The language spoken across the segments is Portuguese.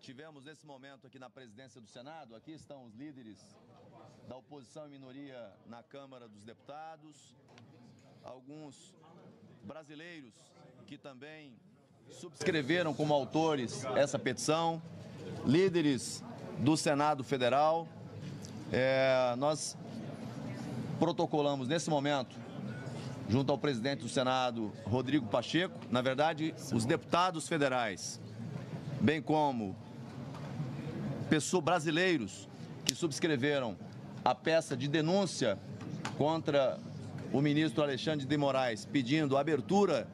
tivemos nesse momento aqui na presidência do Senado, aqui estão os líderes da oposição e minoria na Câmara dos Deputados, alguns brasileiros que também subscreveram como autores essa petição, líderes do Senado Federal. Nós protocolamos nesse momento, junto ao presidente do Senado, Rodrigo Pacheco, na verdade, os deputados federais, bem como pessoas brasileiros que subscreveram a peça de denúncia contra o ministro Alexandre de Moraes, pedindo a abertura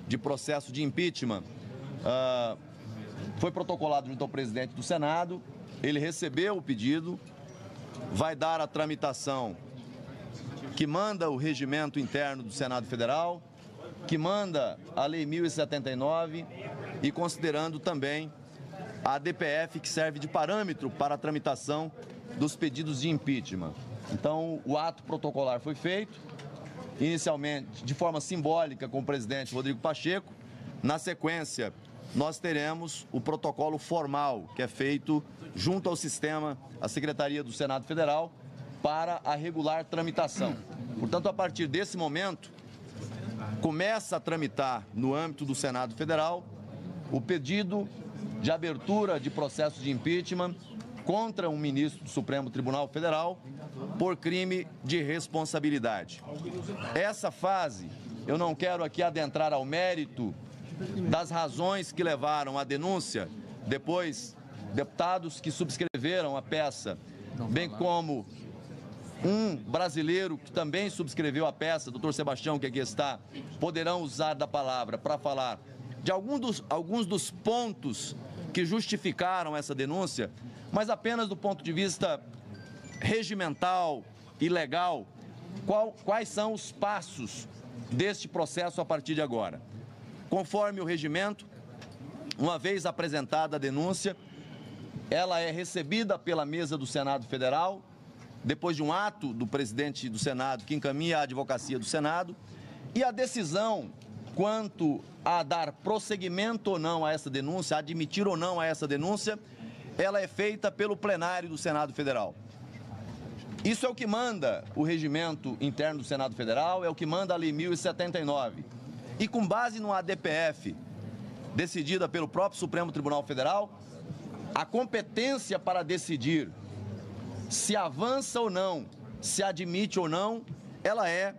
de processo de impeachment, foi protocolado junto ao presidente do Senado. Ele recebeu o pedido, vai dar a tramitação que manda o regimento interno do Senado Federal, que manda a Lei 1079 e considerando também a DPF, que serve de parâmetro para a tramitação dos pedidos de impeachment. Então, o ato protocolar foi feito, inicialmente de forma simbólica com o presidente Rodrigo Pacheco. Na sequência, nós teremos o protocolo formal, que é feito junto ao sistema, a Secretaria do Senado Federal, para a regular tramitação. Portanto, a partir desse momento, começa a tramitar no âmbito do Senado Federal o pedido de abertura de processo de impeachment contra um ministro do Supremo Tribunal Federal por crime de responsabilidade. Essa fase, eu não quero aqui adentrar ao mérito das razões que levaram à denúncia, depois deputados que subscreveram a peça, bem como um brasileiro que também subscreveu a peça, doutor Sebastião, que aqui está, poderão usar da palavra para falar de alguns dos pontos que justificaram essa denúncia, mas apenas do ponto de vista regimental e legal, quais são os passos deste processo a partir de agora. Conforme o regimento, uma vez apresentada a denúncia, ela é recebida pela mesa do Senado Federal, depois de um ato do presidente do Senado que encaminha à advocacia do Senado, e a decisão quanto a dar prosseguimento ou não a essa denúncia, a admitir ou não a essa denúncia, ela é feita pelo plenário do Senado Federal. Isso é o que manda o regimento interno do Senado Federal, é o que manda a Lei 1079. E com base no ADPF, decidida pelo próprio Supremo Tribunal Federal, a competência para decidir se avança ou não, se admite ou não, ela é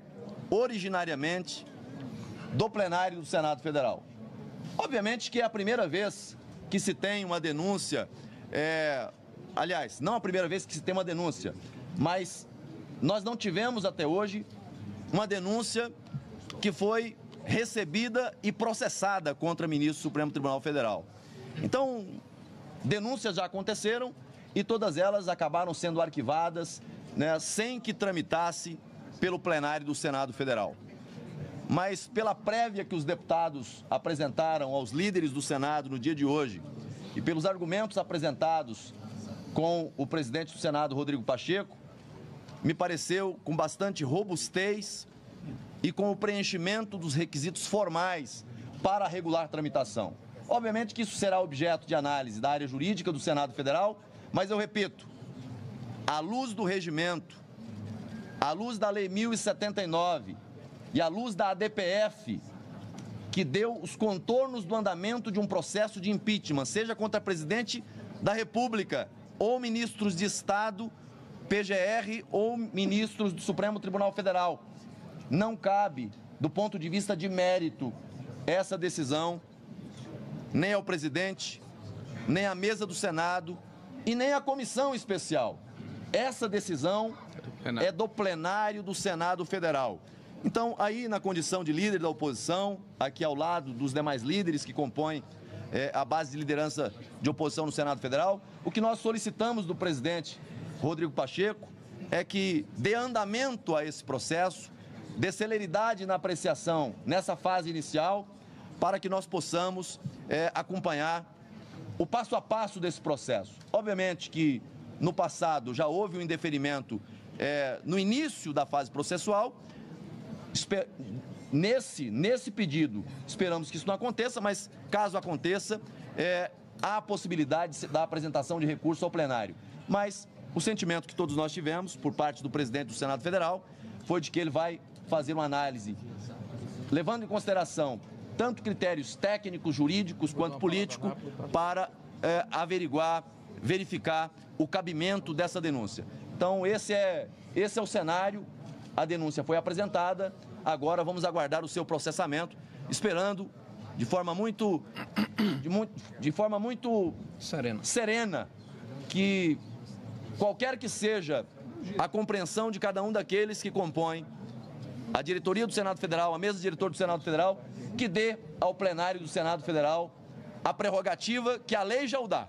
originariamente do plenário do Senado Federal. Obviamente que é a primeira vez que se tem uma denúncia, aliás, não a primeira vez que se tem uma denúncia, mas nós não tivemos até hoje uma denúncia que foi recebida e processada contra ministro do Supremo Tribunal Federal. Então, denúncias já aconteceram e todas elas acabaram sendo arquivadas, né, sem que tramitasse pelo plenário do Senado Federal. Mas pela prévia que os deputados apresentaram aos líderes do Senado no dia de hoje e pelos argumentos apresentados com o presidente do Senado, Rodrigo Pacheco, me pareceu com bastante robustez e com o preenchimento dos requisitos formais para a regular tramitação. Obviamente que isso será objeto de análise da área jurídica do Senado Federal, mas eu repito, à luz do regimento, à luz da Lei 1079 e à luz da ADPF, que deu os contornos do andamento de um processo de impeachment, seja contra presidente da República ou ministros de Estado, PGR ou ministros do Supremo Tribunal Federal, não cabe, do ponto de vista de mérito, essa decisão nem ao presidente, nem à mesa do Senado e nem à comissão especial. Essa decisão é do plenário do Senado Federal. Então, aí na condição de líder da oposição, aqui ao lado dos demais líderes que compõem a base de liderança de oposição no Senado Federal, o que nós solicitamos do presidente Rodrigo Pacheco é que dê andamento a esse processo, dê celeridade na apreciação nessa fase inicial, para que nós possamos acompanhar o passo a passo desse processo. Obviamente que no passado já houve um indeferimento no início da fase processual. Nesse pedido, esperamos que isso não aconteça, mas caso aconteça, há possibilidade da apresentação de recurso ao plenário. Mas o sentimento que todos nós tivemos, por parte do presidente do Senado Federal, foi de que ele vai fazer uma análise, levando em consideração tanto critérios técnicos, jurídicos, quanto políticos, para averiguar, verificar o cabimento dessa denúncia. Então, esse é o cenário. A denúncia foi apresentada, agora vamos aguardar o seu processamento, esperando de forma muito serena que qualquer que seja a compreensão de cada um daqueles que compõem a diretoria do Senado Federal, a mesa diretora do Senado Federal, que dê ao plenário do Senado Federal a prerrogativa que a lei já o dá,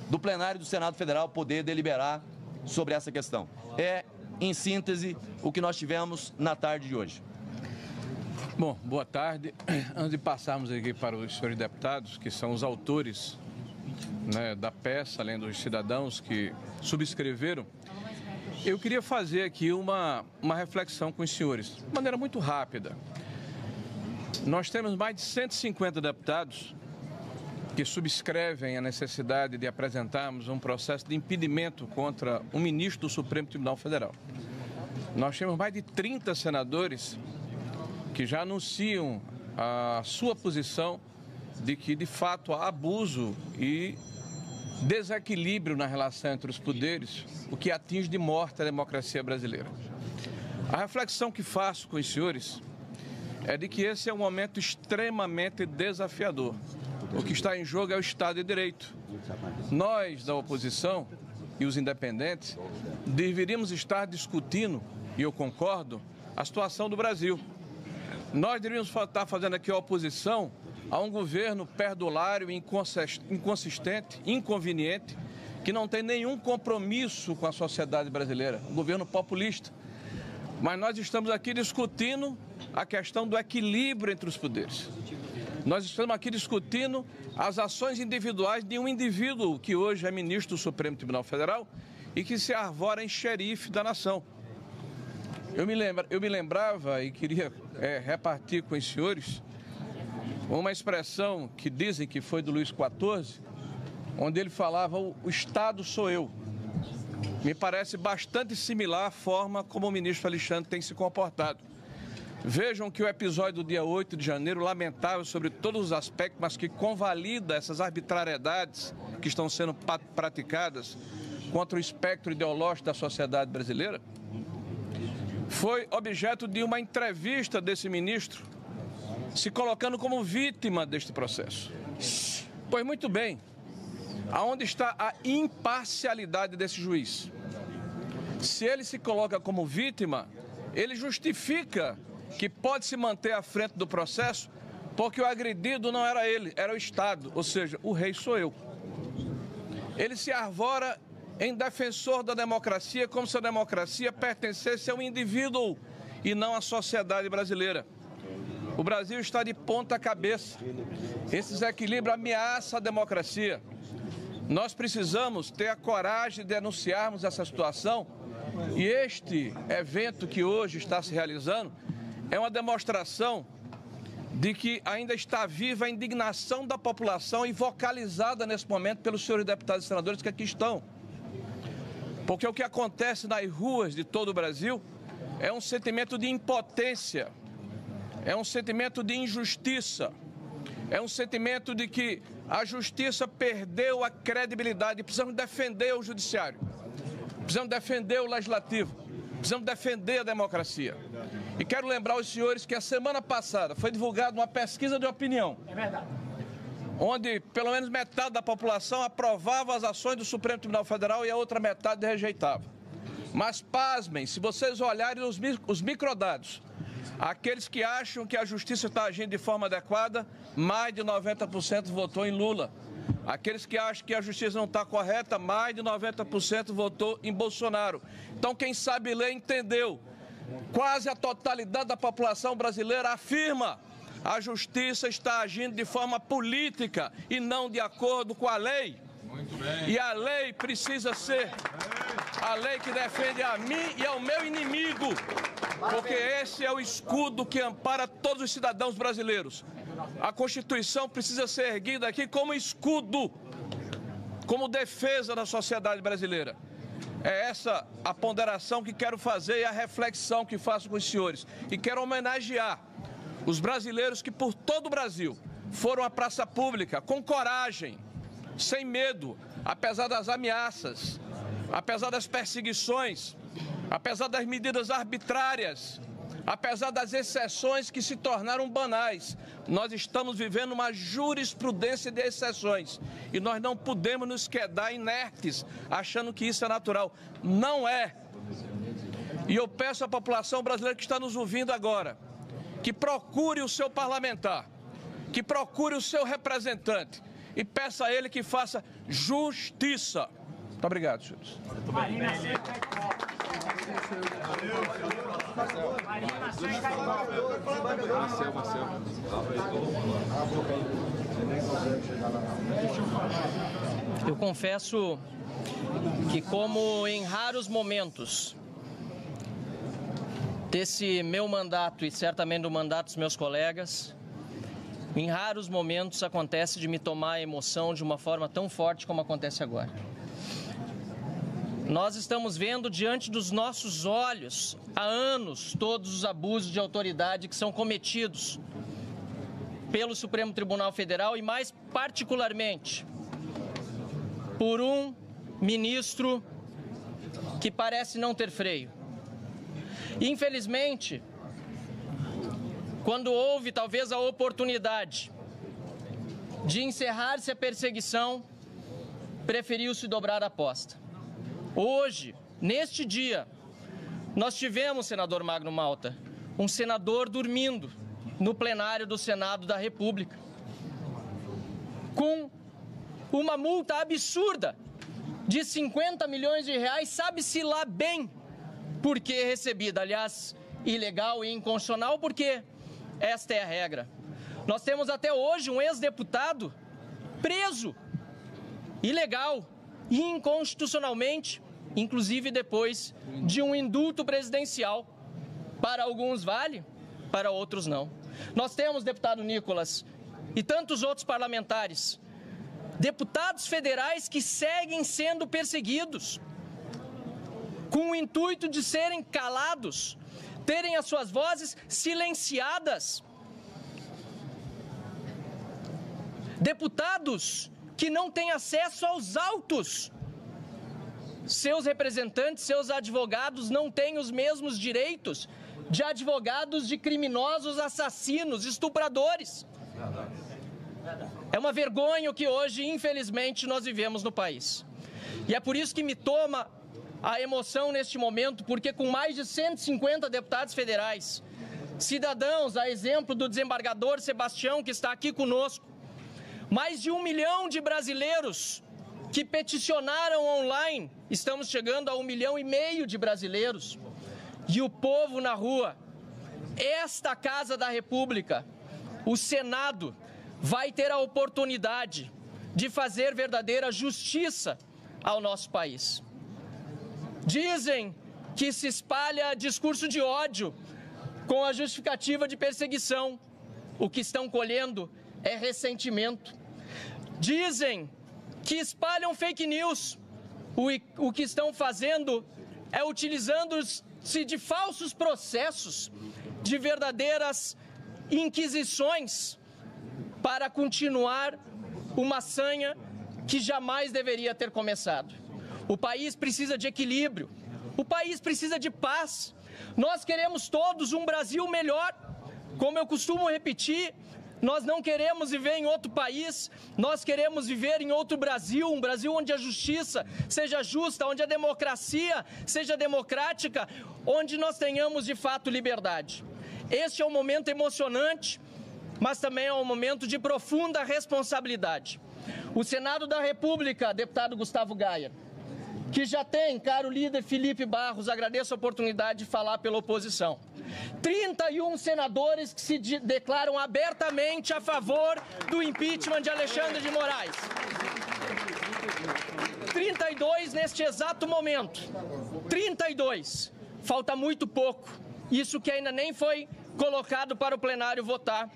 do plenário do Senado Federal poder deliberar sobre essa questão. É, em síntese, o que nós tivemos na tarde de hoje. Bom, boa tarde. Antes de passarmos aqui para os senhores deputados, que são os autores, né, da peça, além dos cidadãos que subscreveram, eu queria fazer aqui uma reflexão com os senhores, de maneira muito rápida. Nós temos mais de 150 deputados que subscrevem a necessidade de apresentarmos um processo de impedimento contra um ministro do Supremo Tribunal Federal. Nós temos mais de 30 senadores que já anunciam a sua posição de que, de fato, há abuso e desequilíbrio na relação entre os poderes, o que atinge de morte a democracia brasileira. A reflexão que faço com os senhores é de que esse é um momento extremamente desafiador. O que está em jogo é o Estado de Direito. Nós, da oposição e os independentes, deveríamos estar discutindo, e eu concordo, a situação do Brasil. Nós deveríamos estar fazendo aqui a oposição a um governo perdulário, inconsistente, inconveniente, que não tem nenhum compromisso com a sociedade brasileira, um governo populista. Mas nós estamos aqui discutindo a questão do equilíbrio entre os poderes. Nós estamos aqui discutindo as ações individuais de um indivíduo que hoje é ministro do Supremo Tribunal Federal e que se arvora em xerife da nação. Eu me lembrava e queria repartir com os senhores uma expressão que dizem que foi do Luís XIV, onde ele falava: o Estado sou eu. Me parece bastante similar à forma como o ministro Alexandre tem se comportado. Vejam que o episódio do dia 8 de janeiro, lamentável sobre todos os aspectos, mas que convalida essas arbitrariedades que estão sendo praticadas contra o espectro ideológico da sociedade brasileira, foi objeto de uma entrevista desse ministro, se colocando como vítima deste processo. Pois muito bem, aonde está a imparcialidade desse juiz? Se ele se coloca como vítima, ele justifica que pode se manter à frente do processo porque o agredido não era ele, era o Estado, ou seja, o rei sou eu. Ele se arvora em defensor da democracia, como se a democracia pertencesse a um indivíduo e não à sociedade brasileira. O Brasil está de ponta cabeça. Esse desequilíbrio ameaça a democracia. Nós precisamos ter a coragem de denunciarmos essa situação, e este evento que hoje está se realizando é uma demonstração de que ainda está viva a indignação da população e vocalizada nesse momento pelos senhores deputados e senadores que aqui estão. Porque o que acontece nas ruas de todo o Brasil é um sentimento de impotência, é um sentimento de injustiça, é um sentimento de que a justiça perdeu a credibilidade. Precisamos defender o judiciário, precisamos defender o legislativo, precisamos defender a democracia. E quero lembrar aos senhores que a semana passada foi divulgada uma pesquisa de opinião. É verdade. Onde pelo menos metade da população aprovava as ações do Supremo Tribunal Federal e a outra metade rejeitava. Mas pasmem, se vocês olharem os microdados, aqueles que acham que a justiça está agindo de forma adequada, mais de 90% votou em Lula. Aqueles que acham que a justiça não está correta, mais de 90% votou em Bolsonaro. Então, quem sabe ler entendeu. Quase a totalidade da população brasileira afirma: a justiça está agindo de forma política e não de acordo com a lei. Muito bem. E a lei precisa ser a lei que defende a mim e ao meu inimigo, porque esse é o escudo que ampara todos os cidadãos brasileiros. A Constituição precisa ser erguida aqui como escudo, como defesa da sociedade brasileira. É essa a ponderação que quero fazer e a reflexão que faço com os senhores. E quero homenagear os brasileiros que por todo o Brasil foram à praça pública com coragem, sem medo, apesar das ameaças, apesar das perseguições, apesar das medidas arbitrárias, apesar das exceções que se tornaram banais. Nós estamos vivendo uma jurisprudência de exceções e nós não podemos nos quedar inertes achando que isso é natural. Não é. E eu peço à população brasileira que está nos ouvindo agora que procure o seu parlamentar, que procure o seu representante e peça a ele que faça justiça. Muito obrigado, senhores. Eu confesso que, como em raros momentos desse meu mandato e certamente do mandato dos meus colegas, em raros momentos acontece de me tomar a emoção de uma forma tão forte como acontece agora. Nós estamos vendo diante dos nossos olhos, há anos, todos os abusos de autoridade que são cometidos pelo Supremo Tribunal Federal e, mais particularmente, por um ministro que parece não ter freio. Infelizmente, quando houve talvez a oportunidade de encerrar-se a perseguição, preferiu-se dobrar a aposta. Hoje, neste dia, nós tivemos, senador Magno Malta, um senador dormindo no plenário do Senado da República, com uma multa absurda de 50 milhões de reais, sabe-se lá bem por que recebida. Aliás, ilegal e inconstitucional, porque esta é a regra. Nós temos até hoje um ex-deputado preso, ilegal e inconstitucionalmente, inclusive depois de um indulto presidencial. Para alguns vale, para outros não. Nós temos, deputado Nicolas, e tantos outros parlamentares, deputados federais que seguem sendo perseguidos, com o intuito de serem calados, terem as suas vozes silenciadas. Deputados que não têm acesso aos autos. Seus representantes, seus advogados não têm os mesmos direitos de advogados de criminosos, assassinos, estupradores. É uma vergonha o que hoje, infelizmente, nós vivemos no país. E é por isso que me toma a emoção neste momento, porque com mais de 150 deputados federais, cidadãos, a exemplo do desembargador Sebastião, que está aqui conosco, mais de 1 milhão de brasileiros que peticionaram online, estamos chegando a 1,5 milhão de brasileiros, e o povo na rua. Esta Casa da República, o Senado, vai ter a oportunidade de fazer verdadeira justiça ao nosso país. Dizem que se espalha discurso de ódio com a justificativa de perseguição. O que estão colhendo é ressentimento. Dizem que espalham fake news. O que estão fazendo é utilizando-se de falsos processos, de verdadeiras inquisições, para continuar uma sanha que jamais deveria ter começado. O país precisa de equilíbrio, o país precisa de paz. Nós queremos todos um Brasil melhor. Como eu costumo repetir, nós não queremos viver em outro país, nós queremos viver em outro Brasil, um Brasil onde a justiça seja justa, onde a democracia seja democrática, onde nós tenhamos de fato liberdade. Este é um momento emocionante, mas também é um momento de profunda responsabilidade. O Senado da República, deputado Gustavo Gaia, que já tem, caro líder Felipe Barros, agradeço a oportunidade de falar pela oposição, 31 senadores que se declaram abertamente a favor do impeachment de Alexandre de Moraes. 32 neste exato momento. 32. Falta muito pouco. Isso que ainda nem foi colocado para o plenário votar.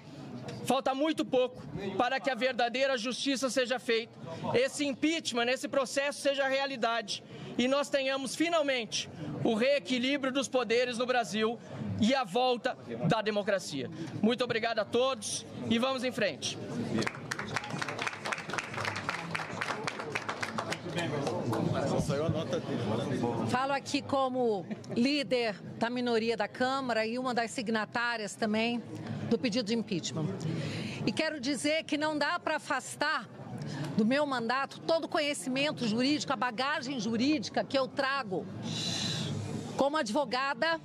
falta muito pouco para que a verdadeira justiça seja feita, esse impeachment, esse processo seja realidade e nós tenhamos finalmente o reequilíbrio dos poderes no Brasil e a volta da democracia. Muito obrigado a todos e vamos em frente. Falo aqui como líder da minoria da Câmara e uma das signatárias também do pedido de impeachment. E quero dizer que não dá para afastar do meu mandato todo o conhecimento jurídico, a bagagem jurídica que eu trago como advogada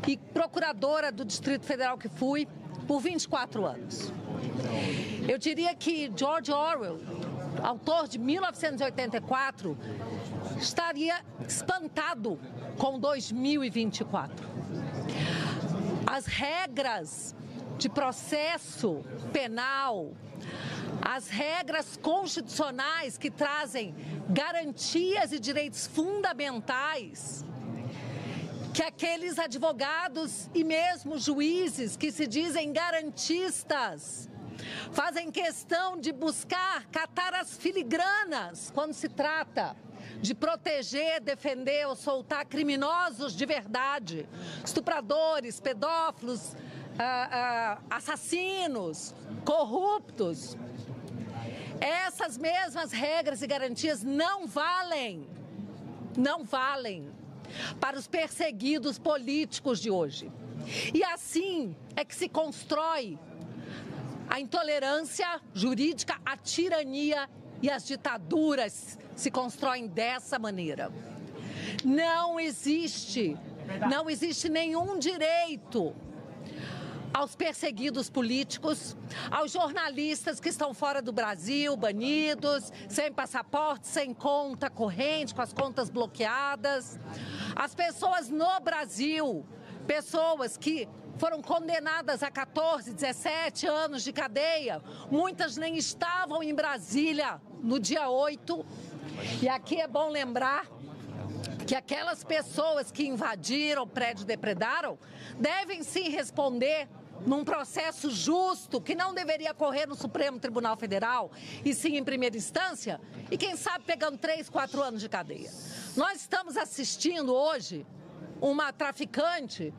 e procuradora do Distrito Federal que fui por 24 anos. Eu diria que George Orwell, autor de 1984, estaria espantado com 2024. As regras de processo penal, as regras constitucionais que trazem garantias e direitos fundamentais, que aqueles advogados e mesmo juízes que se dizem garantistas fazem questão de buscar catar as filigranas quando se trata de proteger, defender ou soltar criminosos de verdade, estupradores, pedófilos, assassinos, corruptos. Essas mesmas regras e garantias não valem para os perseguidos políticos de hoje. E assim é que se constrói a intolerância jurídica, a tirania e as ditaduras se constroem dessa maneira. Não existe nenhum direito aos perseguidos políticos, aos jornalistas que estão fora do Brasil, banidos, sem passaporte, sem conta corrente, com as contas bloqueadas. As pessoas no Brasil, pessoas que foram condenadas a 14, 17 anos de cadeia, muitas nem estavam em Brasília no dia 8. E aqui é bom lembrar que aquelas pessoas que invadiram o prédio e depredaram devem sim responder num processo justo que não deveria ocorrer no Supremo Tribunal Federal e sim em primeira instância e quem sabe pegando 3, 4 anos de cadeia. Nós estamos assistindo hoje uma traficante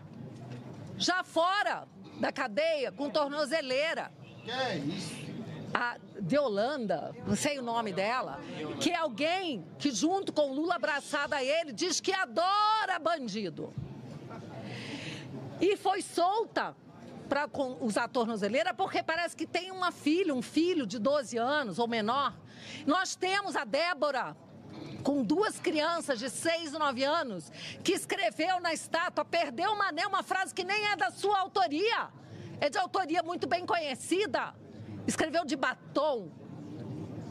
já fora da cadeia com tornozeleira. Que é isso? A Deolanda, não sei o nome dela, que é alguém que junto com Lula abraçada a ele diz que adora bandido. E foi solta para usar tornozeleira porque parece que tem um filho de 12 anos ou menor. Nós temos a Débora, com 2 crianças de 6 e 9 anos, que escreveu na estátua, perdeu uma anel, uma frase que nem é da sua autoria, é de autoria muito bem conhecida. Escreveu de batom.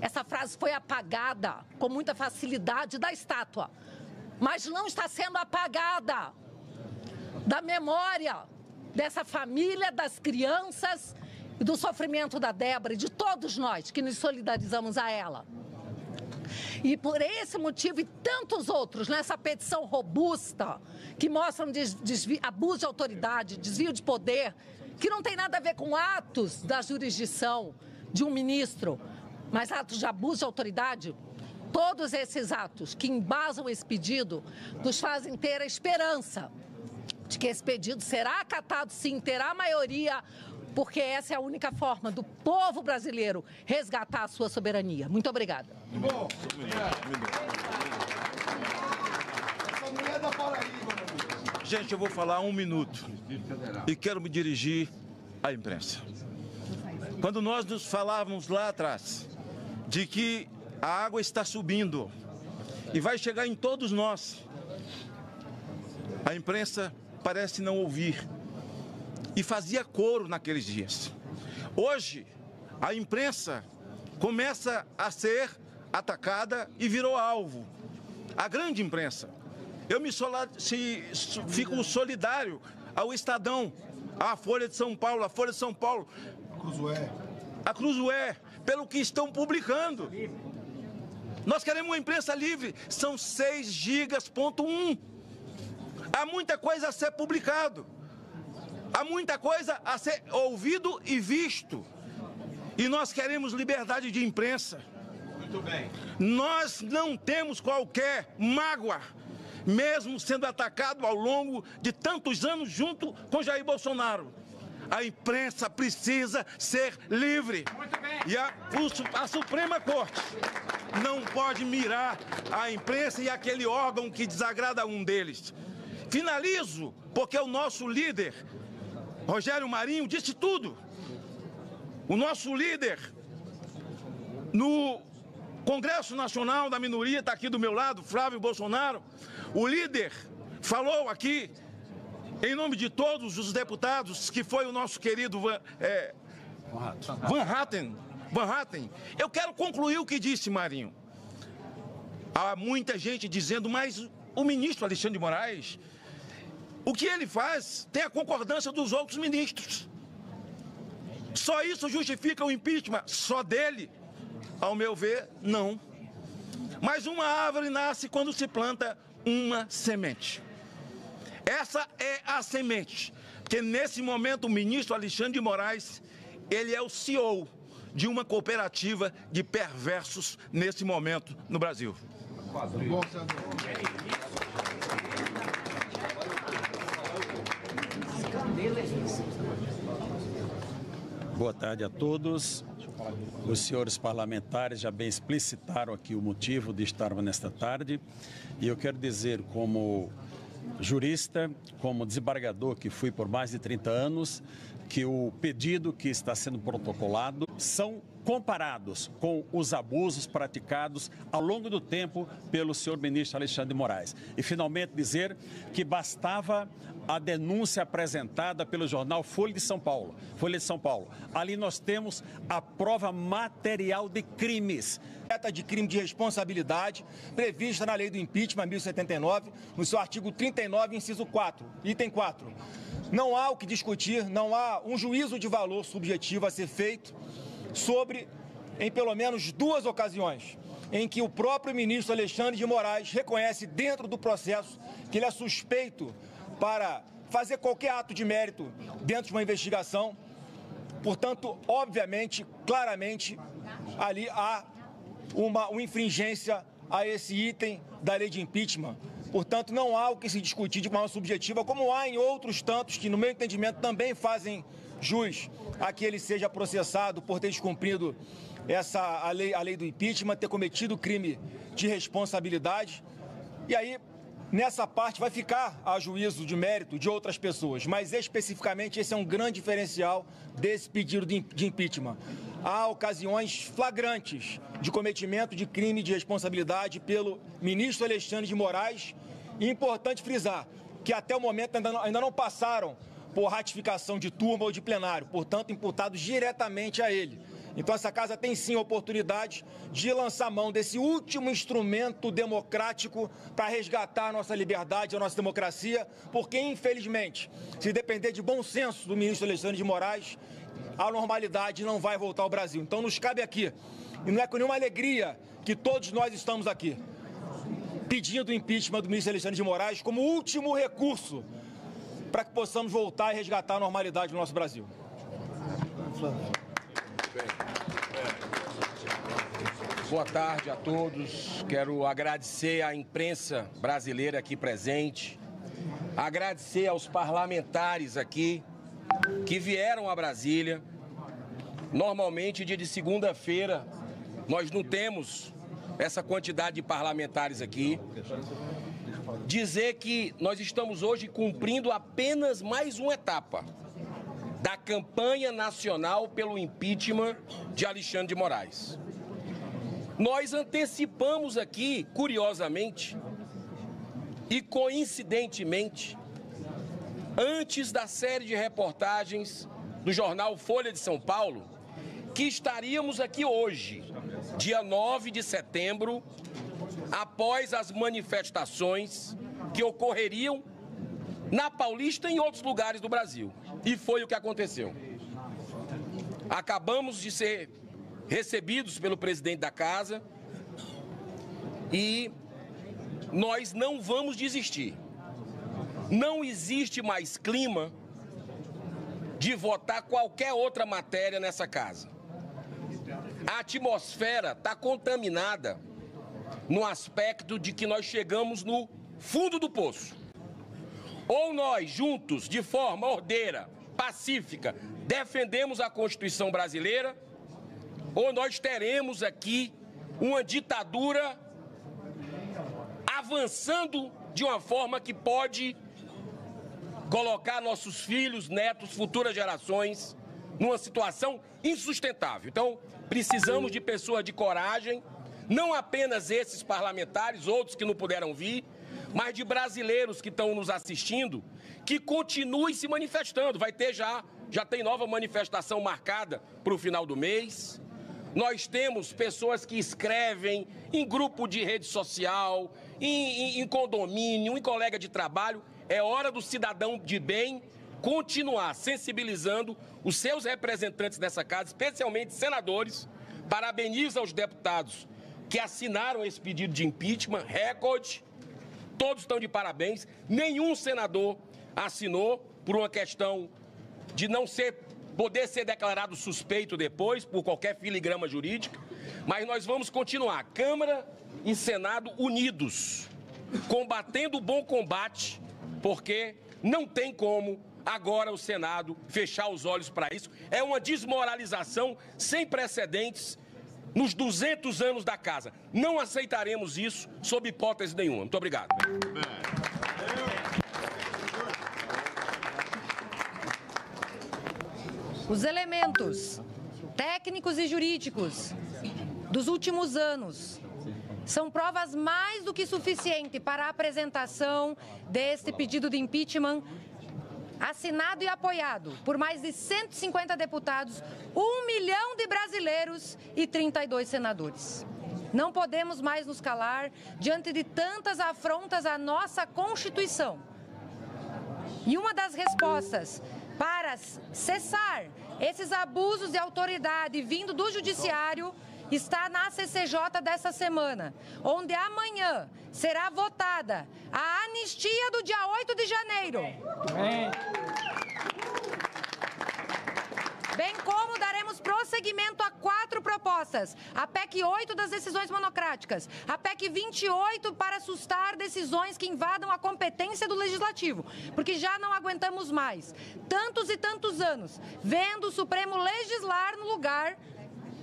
Essa frase foi apagada com muita facilidade da estátua, mas não está sendo apagada da memória dessa família, das crianças e do sofrimento da Débora e de todos nós que nos solidarizamos a ela. E por esse motivo e tantos outros, nessa petição robusta, que mostram abuso de autoridade, desvio de poder, que não tem nada a ver com atos da jurisdição de um ministro, mas atos de abuso de autoridade, todos esses atos que embasam esse pedido nos fazem ter a esperança de que esse pedido será acatado sim, terá maioria, porque essa é a única forma do povo brasileiro resgatar a sua soberania. Muito obrigada. Gente, eu vou falar 1 minuto e quero me dirigir à imprensa. Quando nós nos falávamos lá atrás de que a água está subindo e vai chegar em todos nós, a imprensa parece não ouvir e fazia coro naqueles dias. Hoje, a imprensa começa a ser atacada e virou alvo. A grande imprensa. Eu fico solidário ao Estadão, à Folha de São Paulo, a Cruzoé, pelo que estão publicando. Nós queremos uma imprensa livre, são 6 gigas, ponto 1. Há muita coisa a ser publicado. Há muita coisa a ser ouvido e visto. E nós queremos liberdade de imprensa. Muito bem. Nós não temos qualquer mágoa, mesmo sendo atacado ao longo de tantos anos junto com Jair Bolsonaro. A imprensa precisa ser livre. Muito bem. E a Suprema Corte não pode mirar a imprensa e aquele órgão que desagrada a um deles. Finalizo, porque o nosso líder, Rogério Marinho, disse tudo. O nosso líder no Congresso Nacional da Minoria, está aqui do meu lado, Flávio Bolsonaro, o líder falou aqui, em nome de todos os deputados, que foi o nosso querido Van Hatten. Eu quero concluir o que disse Marinho. Há muita gente dizendo, mas o ministro Alexandre de Moraes, o que ele faz tem a concordância dos outros ministros. Só isso justifica o impeachment? Só dele? Ao meu ver, não. Mas uma árvore nasce quando se planta uma semente. Essa é a semente, porque nesse momento o ministro Alexandre de Moraes, ele é o CEO de uma cooperativa de perversos nesse momento no Brasil. Boa tarde a todos. Os senhores parlamentares já bem explicitaram aqui o motivo de estarmos nesta tarde. E eu quero dizer, como jurista, como desembargador que fui por mais de 30 anos, que o pedido que está sendo protocolado são comparados com os abusos praticados ao longo do tempo pelo senhor ministro Alexandre de Moraes. E, finalmente, dizer que bastava a denúncia apresentada pelo jornal Folha de São Paulo. Ali nós temos a prova material de crimes. De crime de responsabilidade prevista na lei do impeachment 1079, no seu artigo 39, inciso 4, item 4. Não há o que discutir, não há um juízo de valor subjetivo a ser feito sobre, em pelo menos duas ocasiões, em que o próprio ministro Alexandre de Moraes reconhece dentro do processo que ele é suspeito para fazer qualquer ato de mérito dentro de uma investigação. Portanto, obviamente, claramente, ali há uma infringência a esse item da lei de impeachment. Portanto, não há o que se discutir de forma subjetiva, como há em outros tantos que, no meu entendimento, também fazem jus a que ele seja processado por ter descumprido a lei do impeachment, ter cometido crime de responsabilidade. E aí, nessa parte, vai ficar a juízo de mérito de outras pessoas, mas especificamente esse é um grande diferencial desse pedido de impeachment. Há ocasiões flagrantes de cometimento de crime de responsabilidade pelo ministro Alexandre de Moraes. E é importante frisar que até o momento ainda não passaram por ratificação de turma ou de plenário, portanto, imputados diretamente a ele. Então, essa casa tem sim a oportunidade de lançar mão desse último instrumento democrático para resgatar a nossa liberdade, a nossa democracia, porque, infelizmente, se depender de bom senso do ministro Alexandre de Moraes, a normalidade não vai voltar ao Brasil. Então, nos cabe aqui, e não é com nenhuma alegria que todos nós estamos aqui, pedindo o impeachment do ministro Alexandre de Moraes como último recurso para que possamos voltar e resgatar a normalidade do nosso Brasil. Boa tarde a todos. Quero agradecer à imprensa brasileira aqui presente, agradecer aos parlamentares aqui que vieram a Brasília. Normalmente, dia de segunda-feira, nós não temos essa quantidade de parlamentares aqui. Dizer que nós estamos hoje cumprindo apenas mais uma etapa da campanha nacional pelo impeachment de Alexandre de Moraes. Nós antecipamos aqui, curiosamente e coincidentemente, antes da série de reportagens do jornal Folha de São Paulo, que estaríamos aqui hoje, dia 9 de setembro, após as manifestações que ocorreriam na Paulista e em outros lugares do Brasil. E foi o que aconteceu. Acabamos de ser recebidos pelo presidente da casa e nós não vamos desistir. Não existe mais clima de votar qualquer outra matéria nessa casa. A atmosfera está contaminada no aspecto de que nós chegamos no fundo do poço. Ou nós, juntos, de forma ordeira, pacífica, defendemos a Constituição brasileira, ou nós teremos aqui uma ditadura avançando de uma forma que pode colocar nossos filhos, netos, futuras gerações numa situação insustentável. Então, precisamos de pessoas de coragem, não apenas esses parlamentares, outros que não puderam vir, mas de brasileiros que estão nos assistindo, que continuem se manifestando. Vai ter já tem nova manifestação marcada para o final do mês. Nós temos pessoas que escrevem em grupo de rede social, em condomínio, em colega de trabalho. É hora do cidadão de bem continuar sensibilizando os seus representantes dessa casa, especialmente senadores. Parabenizo aos deputados que assinaram esse pedido de impeachment, recorde. Todos estão de parabéns. Nenhum senador assinou por uma questão de não poder ser declarado suspeito depois, por qualquer filigrama jurídica. Mas nós vamos continuar, Câmara e Senado unidos, combatendo o bom combate, porque não tem como agora o Senado fechar os olhos para isso. É uma desmoralização sem precedentes nos 200 anos da casa. Não aceitaremos isso sob hipótese nenhuma. Muito obrigado. Os elementos técnicos e jurídicos dos últimos anos são provas mais do que suficientes para a apresentação deste pedido de impeachment assinado e apoiado por mais de 150 deputados, 1 milhão de brasileiros e 32 senadores. Não podemos mais nos calar diante de tantas afrontas à nossa Constituição. E uma das respostas para cessar esses abusos de autoridade vindo do Judiciário está na CCJ dessa semana, onde amanhã será votada a anistia do dia 8 de janeiro. Bem como daremos prosseguimento a 4 propostas. A PEC 8 das decisões monocráticas, a PEC 28 para sustar decisões que invadam a competência do Legislativo, porque já não aguentamos mais tantos e tantos anos vendo o Supremo legislar no lugar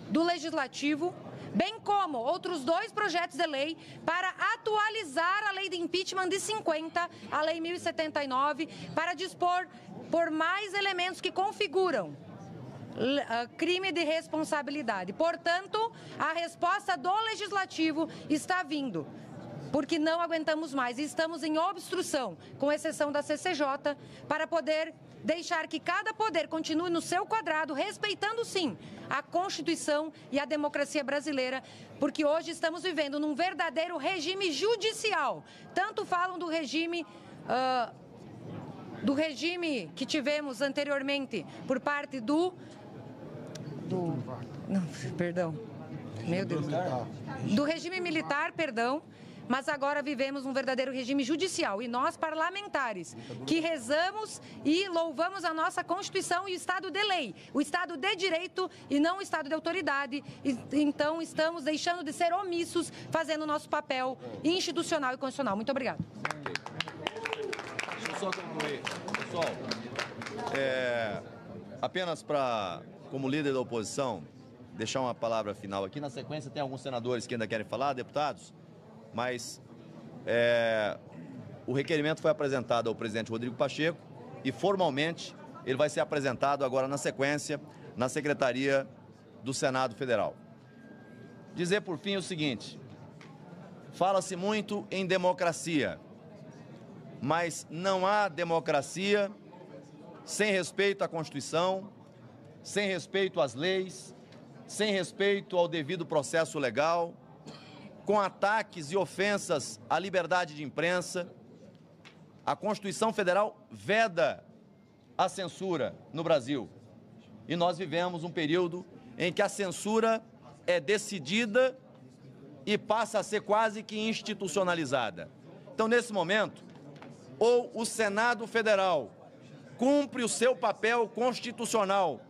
do Legislativo, bem como outros 2 projetos de lei para atualizar a lei de impeachment de 50, a lei 1079, para dispor por mais elementos que configuram crime de responsabilidade. Portanto, a resposta do Legislativo está vindo, porque não aguentamos mais e estamos em obstrução, com exceção da CCJ, para poder deixar que cada poder continue no seu quadrado, respeitando, sim, a Constituição e a democracia brasileira, porque hoje estamos vivendo num verdadeiro regime judicial. Tanto falam do regime que tivemos anteriormente por parte do regime militar, perdão. Mas agora vivemos um verdadeiro regime judicial e nós, parlamentares, que rezamos e louvamos a nossa Constituição e o Estado de lei, o Estado de direito e não o Estado de autoridade, então estamos deixando de ser omissos, fazendo o nosso papel institucional e constitucional. Muito obrigada. Deixa eu só concluir. Pessoal, apenas para, como líder da oposição, deixar uma palavra final aqui. Na sequência, tem alguns senadores que ainda querem falar, deputados? Mas o requerimento foi apresentado ao presidente Rodrigo Pacheco e, formalmente, ele vai ser apresentado agora na sequência na Secretaria do Senado Federal. Dizer, por fim, o seguinte: fala-se muito em democracia, mas não há democracia sem respeito à Constituição, sem respeito às leis, sem respeito ao devido processo legal, com ataques e ofensas à liberdade de imprensa. A Constituição Federal veda a censura no Brasil. E nós vivemos um período em que a censura é decidida e passa a ser quase que institucionalizada. Então, nesse momento, ou o Senado Federal cumpre o seu papel constitucional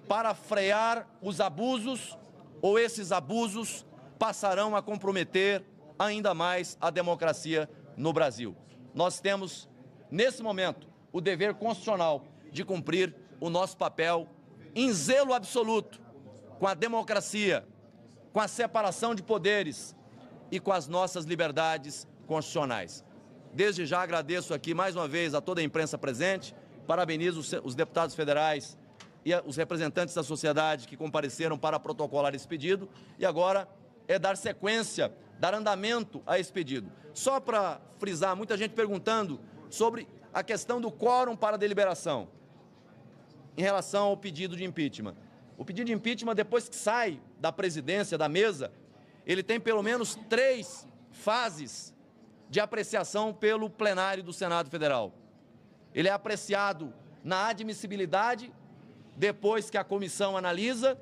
para frear os abusos, ou esses abusos passarão a comprometer ainda mais a democracia no Brasil. Nós temos, nesse momento, o dever constitucional de cumprir o nosso papel em zelo absoluto com a democracia, com a separação de poderes e com as nossas liberdades constitucionais. Desde já agradeço aqui mais uma vez a toda a imprensa presente, parabenizo os deputados federais e os representantes da sociedade que compareceram para protocolar esse pedido, e agora é dar sequência, dar andamento a esse pedido. Só para frisar, muita gente perguntando sobre a questão do quórum para a deliberação em relação ao pedido de impeachment. O pedido de impeachment, depois que sai da presidência, da mesa, ele tem pelo menos 3 fases de apreciação pelo plenário do Senado Federal. Ele é apreciado na admissibilidade, depois que a comissão analisa,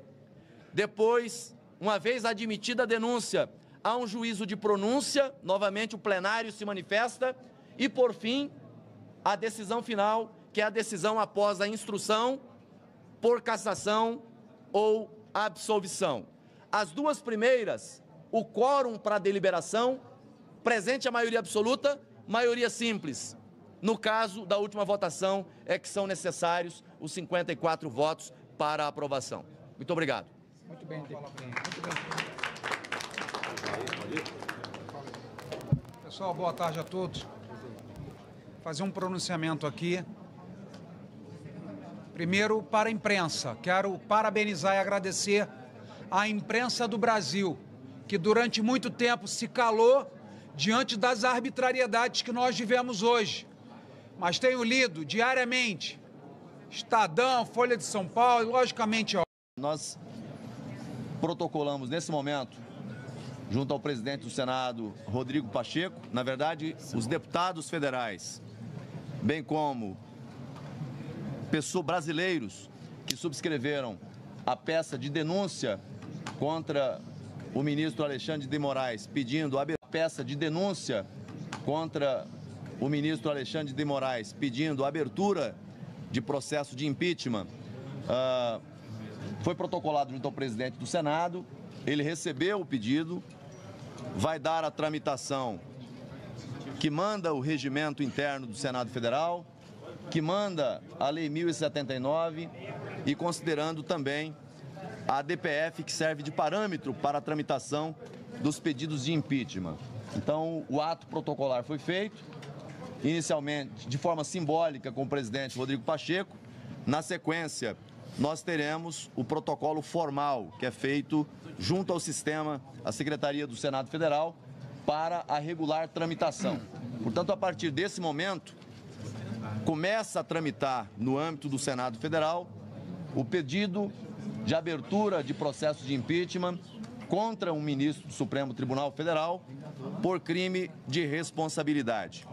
depois, uma vez admitida a denúncia, há um juízo de pronúncia, novamente o plenário se manifesta, e por fim, a decisão final, que é a decisão após a instrução, por cassação ou absolvição. As 2 primeiras, o quórum para a deliberação, presente a maioria absoluta, maioria simples. No caso da última votação, é que são necessários os 54 votos para a aprovação. Muito obrigado. Muito bem. Pessoal, boa tarde a todos. Fazer um pronunciamento aqui. Primeiro, para a imprensa. Quero parabenizar e agradecer à imprensa do Brasil, que durante muito tempo se calou diante das arbitrariedades que nós vivemos hoje. Mas tenho lido diariamente Estadão, Folha de São Paulo e, logicamente... Nós protocolamos nesse momento, junto ao presidente do Senado, Rodrigo Pacheco, na verdade, os deputados federais, bem como brasileiros que subscreveram a peça de denúncia contra o ministro Alexandre de Moraes, pedindo a peça de denúncia contra o ministro Alexandre de Moraes, pedindo a abertura de processo de impeachment, foi protocolado junto ao presidente do Senado, ele recebeu o pedido, vai dar a tramitação que manda o regimento interno do Senado Federal, que manda a Lei 1079 e considerando também a DPF, que serve de parâmetro para a tramitação dos pedidos de impeachment. Então, o ato protocolar foi feito, inicialmente de forma simbólica com o presidente Rodrigo Pacheco. Na sequência, nós teremos o protocolo formal, que é feito junto ao sistema, a Secretaria do Senado Federal, para a regular tramitação. Portanto, a partir desse momento, começa a tramitar no âmbito do Senado Federal o pedido de abertura de processo de impeachment contra um ministro do Supremo Tribunal Federal por crime de responsabilidade.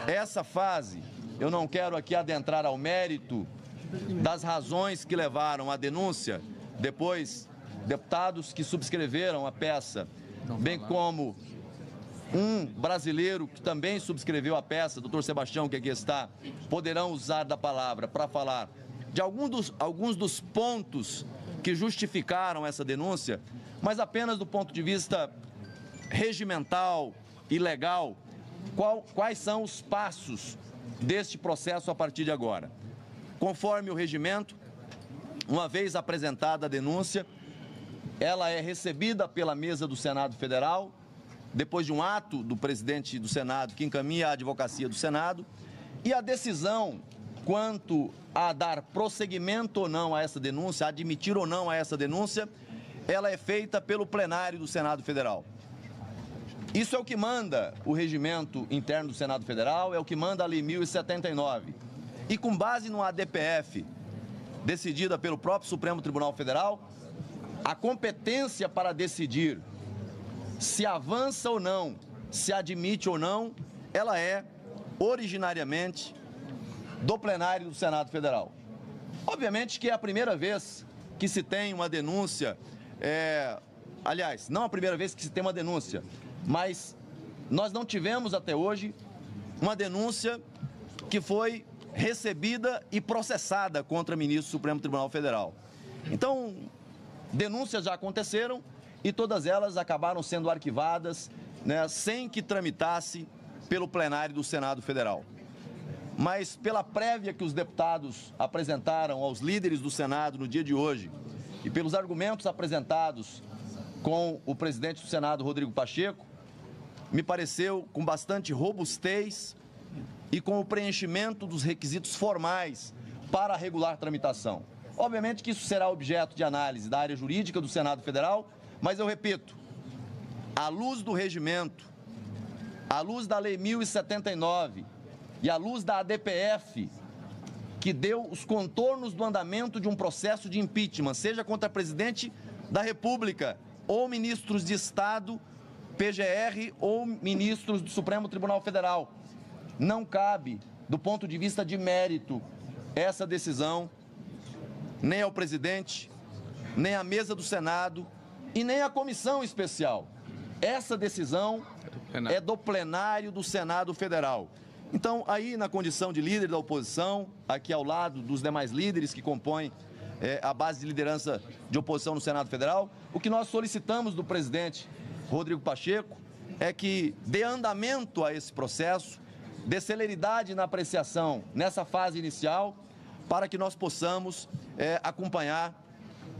Essa fase, eu não quero aqui adentrar ao mérito das razões que levaram à denúncia, depois deputados que subscreveram a peça, bem como um brasileiro que também subscreveu a peça, doutor Sebastião, que aqui está, poderão usar da palavra para falar de alguns dos pontos que justificaram essa denúncia, mas apenas do ponto de vista regimental e legal, quais são os passos deste processo a partir de agora. Conforme o regimento, uma vez apresentada a denúncia, ela é recebida pela mesa do Senado Federal, depois de um ato do presidente do Senado que encaminha a advocacia do Senado, e a decisão quanto a dar prosseguimento ou não a essa denúncia, admitir ou não a essa denúncia, ela é feita pelo plenário do Senado Federal. Isso é o que manda o regimento interno do Senado Federal, é o que manda a Lei 1079. E com base no ADPF, decidida pelo próprio Supremo Tribunal Federal, a competência para decidir se avança ou não, se admite ou não, ela é originariamente do plenário do Senado Federal. Obviamente que é a primeira vez que se tem uma denúncia, aliás, não a primeira vez que se tem uma denúncia, mas nós não tivemos até hoje uma denúncia que foi recebida e processada contra ministro do Supremo Tribunal Federal. Então, denúncias já aconteceram e todas elas acabaram sendo arquivadas, né, sem que tramitasse pelo plenário do Senado Federal. Mas pela prévia que os deputados apresentaram aos líderes do Senado no dia de hoje e pelos argumentos apresentados com o presidente do Senado, Rodrigo Pacheco, me pareceu com bastante robustez e com o preenchimento dos requisitos formais para a regular tramitação. Obviamente que isso será objeto de análise da área jurídica do Senado Federal, mas eu repito, à luz do regimento, à luz da Lei 1079 e à luz da ADPF, que deu os contornos do andamento de um processo de impeachment, seja contra presidente da República ou ministros de Estado, PGR ou ministros do Supremo Tribunal Federal, não cabe, do ponto de vista de mérito, essa decisão nem ao presidente, nem à mesa do Senado e nem à comissão especial. Essa decisão é do plenário do Senado Federal. Então, aí na condição de líder da oposição, aqui ao lado dos demais líderes que compõem a base de liderança de oposição no Senado Federal, o que nós solicitamos do presidente Rodrigo Pacheco é que dê andamento a esse processo, dê celeridade na apreciação nessa fase inicial, para que nós possamos acompanhar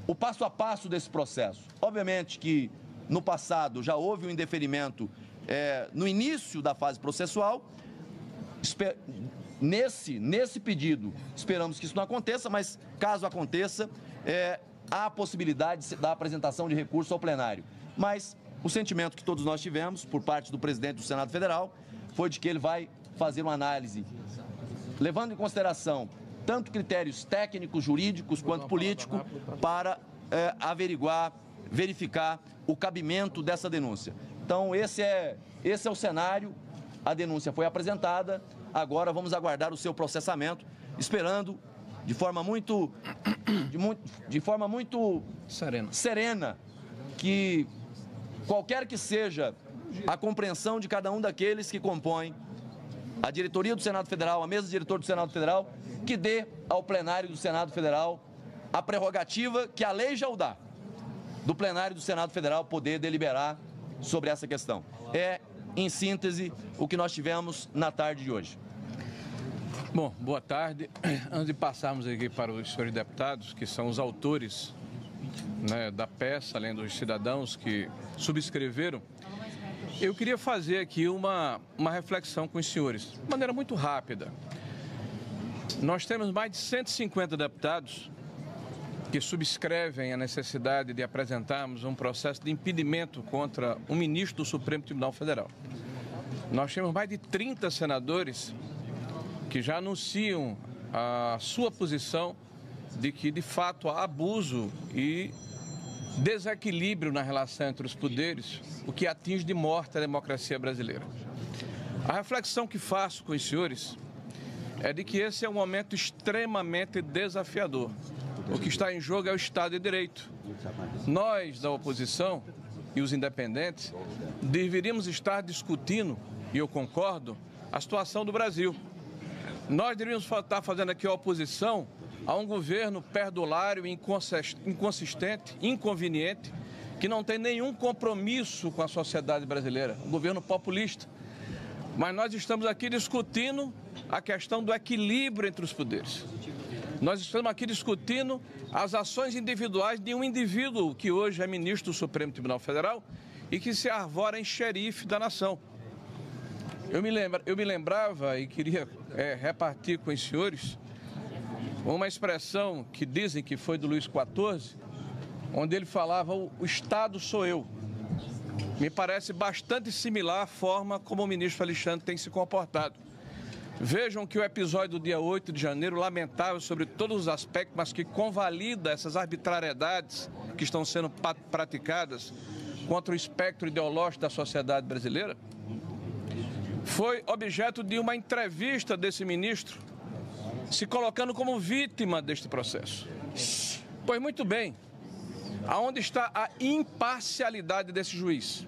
o passo a passo desse processo. Obviamente que no passado já houve um indeferimento no início da fase processual. Nesse pedido, esperamos que isso não aconteça, mas caso aconteça, há a possibilidade da apresentação de recurso ao plenário. Mas o sentimento que todos nós tivemos, por parte do presidente do Senado Federal, foi de que ele vai fazer uma análise, levando em consideração tanto critérios técnicos, jurídicos, quanto políticos, para averiguar, verificar o cabimento dessa denúncia. Então, esse é o cenário. A denúncia foi apresentada, agora vamos aguardar o seu processamento, esperando de forma muito serena que qualquer que seja a compreensão de cada um daqueles que compõem a diretoria do Senado Federal, a mesa de diretor do Senado Federal, que dê ao plenário do Senado Federal a prerrogativa que a lei já o dá, do plenário do Senado Federal poder deliberar sobre essa questão. Em síntese, o que nós tivemos na tarde de hoje. Bom, boa tarde. Antes de passarmos aqui para os senhores deputados, que são os autores, né, da peça, além dos cidadãos que subscreveram, eu queria fazer aqui uma reflexão com os senhores, de maneira muito rápida. Nós temos mais de 150 deputados que subscrevem a necessidade de apresentarmos um processo de impedimento contra um ministro do Supremo Tribunal Federal. Nós temos mais de 30 senadores que já anunciam a sua posição de que, de fato, há abuso e desequilíbrio na relação entre os poderes, o que atinge de morte a democracia brasileira. A reflexão que faço com os senhores é de que esse é um momento extremamente desafiador. O que está em jogo é o Estado de Direito. Nós, da oposição e os independentes, deveríamos estar discutindo, e eu concordo, a situação do Brasil. Nós deveríamos estar fazendo aqui a oposição a um governo perdulário, inconsistente, inconveniente, que não tem nenhum compromisso com a sociedade brasileira, um governo populista. Mas nós estamos aqui discutindo a questão do equilíbrio entre os poderes. Nós estamos aqui discutindo as ações individuais de um indivíduo que hoje é ministro do Supremo Tribunal Federal e que se arvora em xerife da nação. Eu me lembrava e queria repartir com os senhores uma expressão que dizem que foi do Luís XIV, onde ele falava: o Estado sou eu. Me parece bastante similar à forma como o ministro Alexandre tem se comportado. Vejam que o episódio do dia 8 de janeiro, lamentável sobre todos os aspectos, mas que convalida essas arbitrariedades que estão sendo praticadas contra o espectro ideológico da sociedade brasileira, foi objeto de uma entrevista desse ministro, se colocando como vítima deste processo. Pois muito bem, aonde está a imparcialidade desse juiz?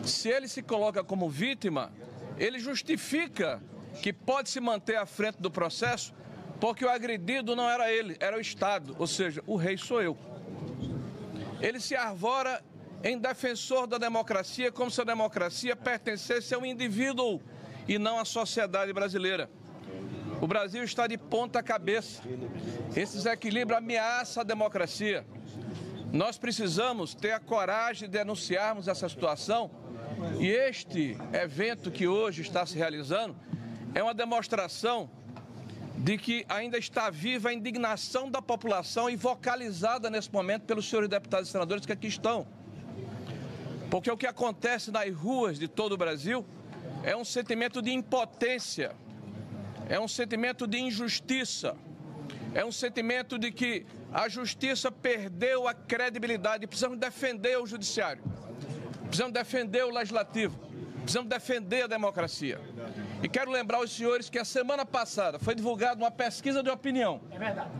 Se ele se coloca como vítima, ele justifica que pode se manter à frente do processo, porque o agredido não era ele, era o Estado, ou seja, o rei sou eu. Ele se arvora em defensor da democracia, como se a democracia pertencesse a um indivíduo e não à sociedade brasileira. O Brasil está de ponta cabeça. Esse desequilíbrio ameaça a democracia. Nós precisamos ter a coragem de denunciarmos essa situação, e este evento que hoje está se realizando é uma demonstração de que ainda está viva a indignação da população e vocalizada nesse momento pelos senhores deputados e senadores que aqui estão. Porque o que acontece nas ruas de todo o Brasil é um sentimento de impotência, é um sentimento de injustiça, é um sentimento de que a justiça perdeu a credibilidade. Precisamos defender o judiciário, precisamos defender o legislativo, precisamos defender a democracia. E quero lembrar aos senhores que a semana passada foi divulgada uma pesquisa de opinião. É verdade.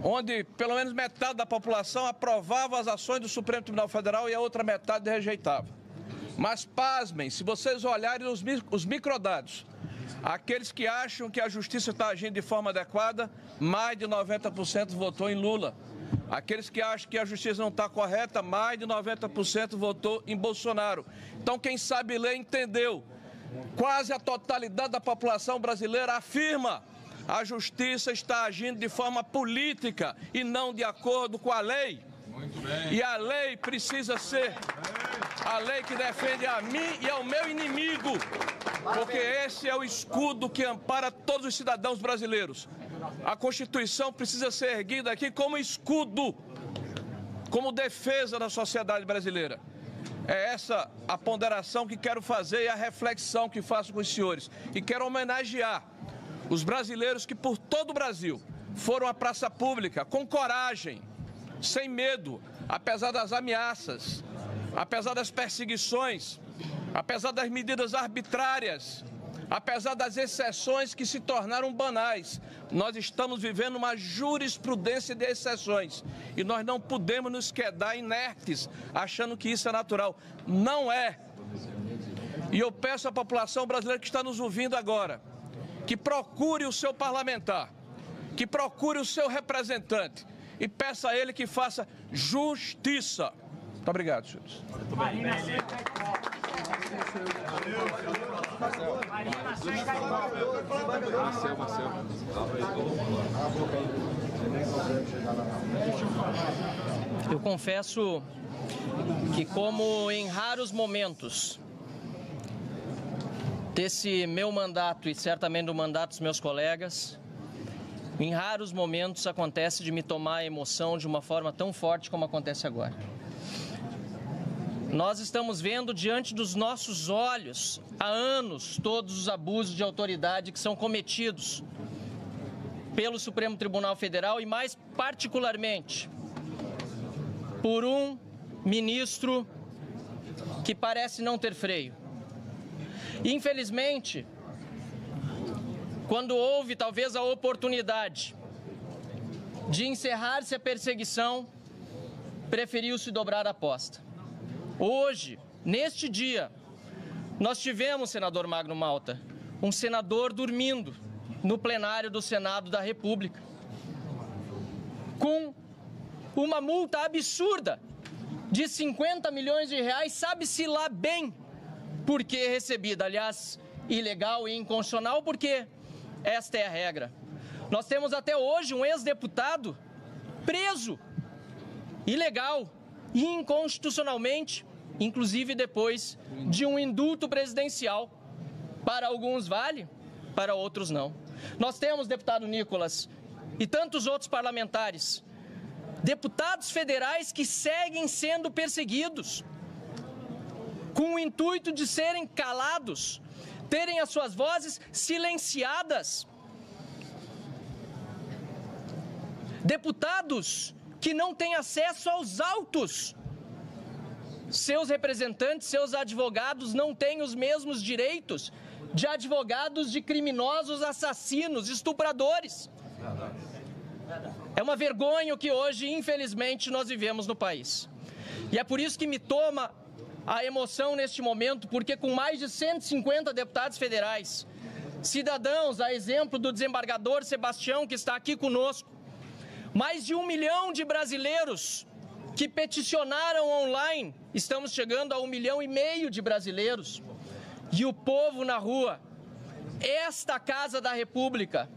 Onde pelo menos metade da população aprovava as ações do Supremo Tribunal Federal e a outra metade rejeitava. Mas pasmem, se vocês olharem os microdados, aqueles que acham que a justiça está agindo de forma adequada, mais de 90% votou em Lula. Aqueles que acham que a justiça não está correta, mais de 90% votou em Bolsonaro. Então, quem sabe ler entendeu. Quase a totalidade da população brasileira afirma: a justiça está agindo de forma política e não de acordo com a lei. Muito bem. E a lei precisa ser a lei que defende a mim e ao meu inimigo, porque esse é o escudo que ampara todos os cidadãos brasileiros. A Constituição precisa ser erguida aqui como escudo, como defesa da sociedade brasileira. É essa a ponderação que quero fazer e a reflexão que faço com os senhores. E quero homenagear os brasileiros que por todo o Brasil foram à praça pública com coragem, sem medo, apesar das ameaças, apesar das perseguições, apesar das medidas arbitrárias, apesar das exceções que se tornaram banais. Nós estamos vivendo uma jurisprudência de exceções e nós não podemos nos quedar inertes achando que isso é natural. Não é. E eu peço à população brasileira que está nos ouvindo agora que procure o seu parlamentar, que procure o seu representante e peça a ele que faça justiça. Muito obrigado, senhores. Eu confesso que, como em raros momentos desse meu mandato e certamente do mandato dos meus colegas, em raros momentos acontece de me tomar a emoção de uma forma tão forte como acontece agora. Nós estamos vendo diante dos nossos olhos, há anos, todos os abusos de autoridade que são cometidos pelo Supremo Tribunal Federal e, mais particularmente, por um ministro que parece não ter freio. Infelizmente, quando houve talvez a oportunidade de encerrar-se a perseguição, preferiu-se dobrar a aposta. Hoje, neste dia, nós tivemos, senador Magno Malta, um senador dormindo no plenário do Senado da República, com uma multa absurda de 50 milhões de reais, sabe-se lá bem por que recebida. Aliás, ilegal e inconstitucional, porque esta é a regra. Nós temos até hoje um ex-deputado preso, ilegal e inconstitucionalmente, inclusive depois de um indulto presidencial. Para alguns vale, para outros não. Nós temos, deputado Nicolas, e tantos outros parlamentares, deputados federais que seguem sendo perseguidos, com o intuito de serem calados, terem as suas vozes silenciadas. Deputados que não têm acesso aos autos. Seus representantes, seus advogados não têm os mesmos direitos de advogados de criminosos, assassinos, estupradores. É uma vergonha o que hoje, infelizmente, nós vivemos no país. E é por isso que me toma a emoção neste momento, porque com mais de 150 deputados federais cidadãos, a exemplo do desembargador Sebastião, que está aqui conosco, mais de 1 milhão de brasileiros que peticionaram online, estamos chegando a 1,5 milhão de brasileiros, e o povo na rua. Esta Casa da República,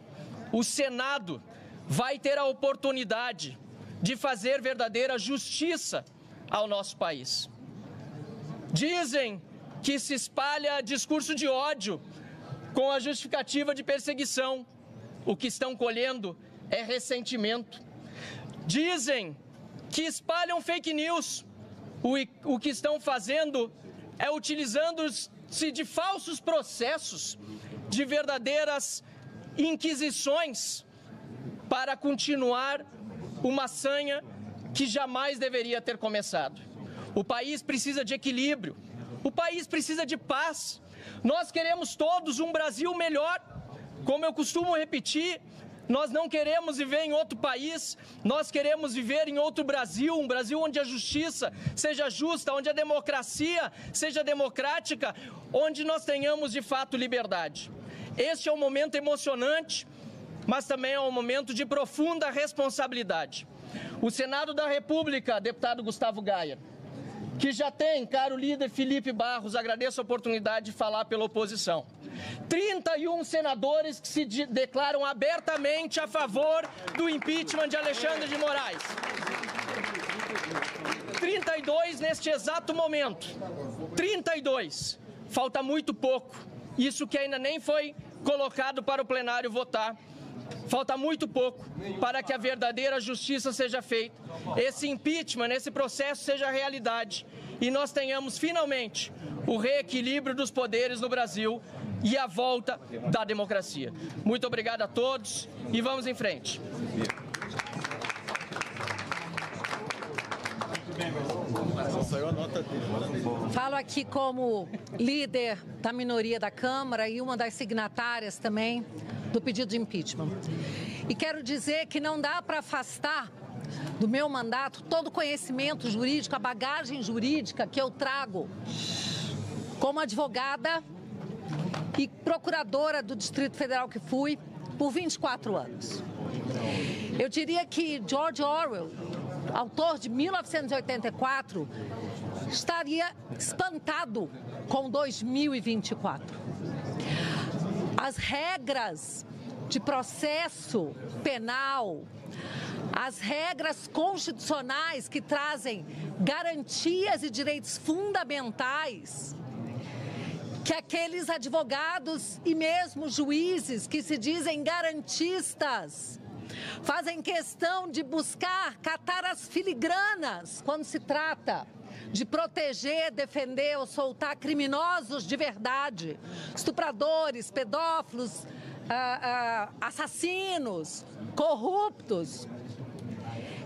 o Senado, vai ter a oportunidade de fazer verdadeira justiça ao nosso país. Dizem que se espalha discurso de ódio com a justificativa de perseguição. O que estão colhendo é ressentimento. Dizem que espalham fake news. O que estão fazendo é utilizando-se de falsos processos, de verdadeiras inquisições para continuar uma sanha que jamais deveria ter começado. O país precisa de equilíbrio, o país precisa de paz. Nós queremos todos um Brasil melhor. Como eu costumo repetir, nós não queremos viver em outro país, nós queremos viver em outro Brasil, um Brasil onde a justiça seja justa, onde a democracia seja democrática, onde nós tenhamos de fato liberdade. Este é um momento emocionante, mas também é um momento de profunda responsabilidade. O Senado da República, deputado Gustavo Gayer, que já tem, caro líder Felipe Barros, agradeço a oportunidade de falar pela oposição. 31 senadores que se declaram abertamente a favor do impeachment de Alexandre de Moraes. 32 neste exato momento. 32. Falta muito pouco. Isso que ainda nem foi colocado para o plenário votar. Falta muito pouco para que a verdadeira justiça seja feita, esse impeachment, esse processo seja realidade e nós tenhamos finalmente o reequilíbrio dos poderes no Brasil e a volta da democracia. Muito obrigado a todos e vamos em frente. Falo aqui como líder da minoria da Câmara e uma das signatárias também do pedido de impeachment. E quero dizer que não dá para afastar do meu mandato todo o conhecimento jurídico, a bagagem jurídica que eu trago como advogada e procuradora do Distrito Federal que fui por 24 anos. Eu diria que George Orwell, autor de 1984, estaria espantado com 2024. As regras de processo penal, as regras constitucionais que trazem garantias e direitos fundamentais, que aqueles advogados e mesmo juízes que se dizem garantistas fazem questão de buscar catar as filigranas quando se trata de proteger, defender ou soltar criminosos de verdade, estupradores, pedófilos, assassinos, corruptos.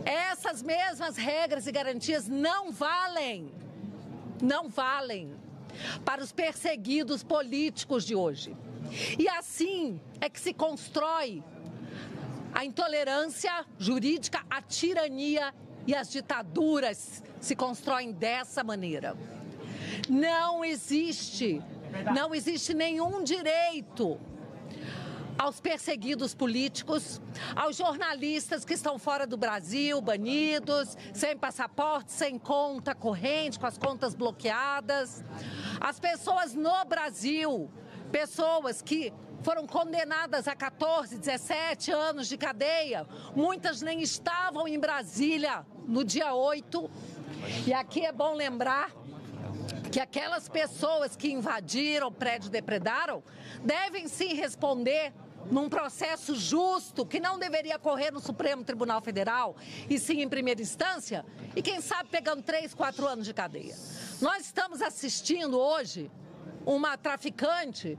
Essas mesmas regras e garantias não valem para os perseguidos políticos de hoje. E assim é que se constrói a intolerância jurídica, a tirania e as ditaduras se constroem dessa maneira. Não existe nenhum direito aos perseguidos políticos, aos jornalistas que estão fora do Brasil, banidos, sem passaporte, sem conta corrente, com as contas bloqueadas. As pessoas no Brasil, pessoas que foram condenadas a 14, 17 anos de cadeia, muitas nem estavam em Brasília no dia 8. E aqui é bom lembrar que aquelas pessoas que invadiram o prédio, depredaram, devem sim responder num processo justo, que não deveria correr no Supremo Tribunal Federal, e sim em primeira instância, e quem sabe pegando 3, 4 anos de cadeia. Nós estamos assistindo hoje uma traficante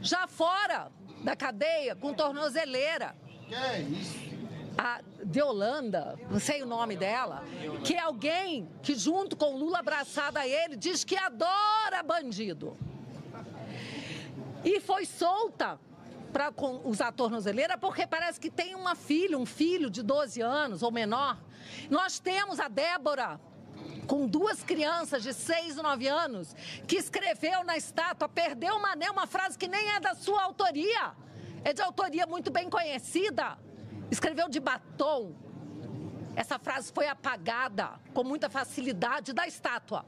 já fora da cadeia, com tornozeleira. Que é isso? A Deolanda, não sei o nome dela, que é alguém que junto com o Lula abraçado a ele, diz que adora bandido. E foi solta para usar tornozeleira porque parece que tem um filho de 12 anos ou menor. Nós temos a Débora com 2 crianças de 6 e 9 anos, que escreveu na estátua, perdeu uma anel, uma frase que nem é da sua autoria, é de autoria muito bem conhecida, escreveu de batom. Essa frase foi apagada com muita facilidade da estátua,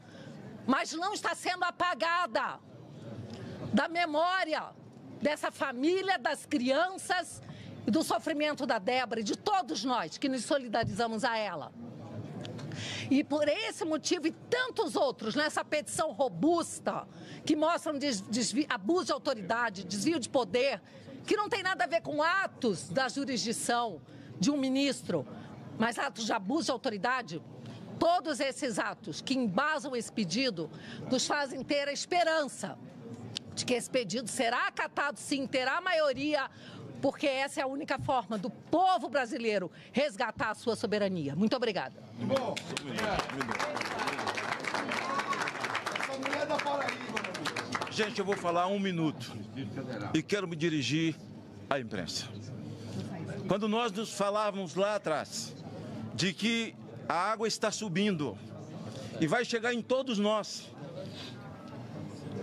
mas não está sendo apagada da memória dessa família, das crianças e do sofrimento da Débora e de todos nós que nos solidarizamos a ela. E por esse motivo e tantos outros nessa petição robusta que mostram abuso de autoridade, desvio de poder, que não tem nada a ver com atos da jurisdição de um ministro, mas atos de abuso de autoridade, todos esses atos que embasam esse pedido nos fazem ter a esperança de que esse pedido será acatado sim, terá maioria, porque essa é a única forma do povo brasileiro resgatar a sua soberania. Muito obrigada. Gente, eu vou falar 1 minuto e quero me dirigir à imprensa. Quando nós nos falávamos lá atrás de que a água está subindo e vai chegar em todos nós,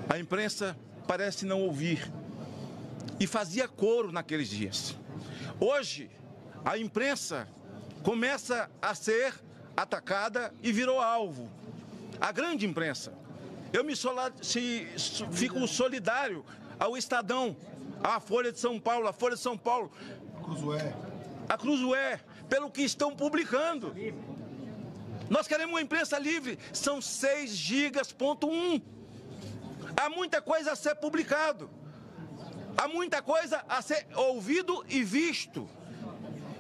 a imprensa parece não ouvir e fazia coro naqueles dias. Hoje, a imprensa começa a ser atacada e virou alvo. A grande imprensa. Eu fico solidário ao Estadão, à Folha de São Paulo, a Cruzoé, pelo que estão publicando. Nós queremos uma imprensa livre, são 6 gigas.1. Há muita coisa a ser publicado, há muita coisa a ser ouvido e visto.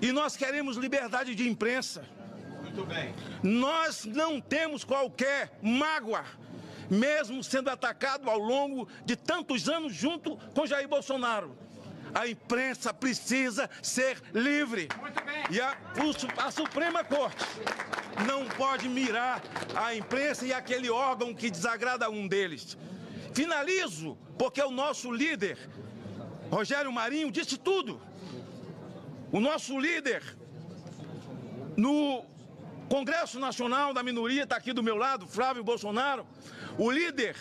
E nós queremos liberdade de imprensa. Muito bem. Nós não temos qualquer mágoa, mesmo sendo atacado ao longo de tantos anos junto com Jair Bolsonaro. A imprensa precisa ser livre. Muito bem. E a Suprema Corte não pode mirar a imprensa e aquele órgão que desagrada a um deles. Finalizo, porque o nosso líder, Rogério Marinho, disse tudo. O nosso líder no Congresso Nacional da Minoria, está aqui do meu lado, Flávio Bolsonaro, o líder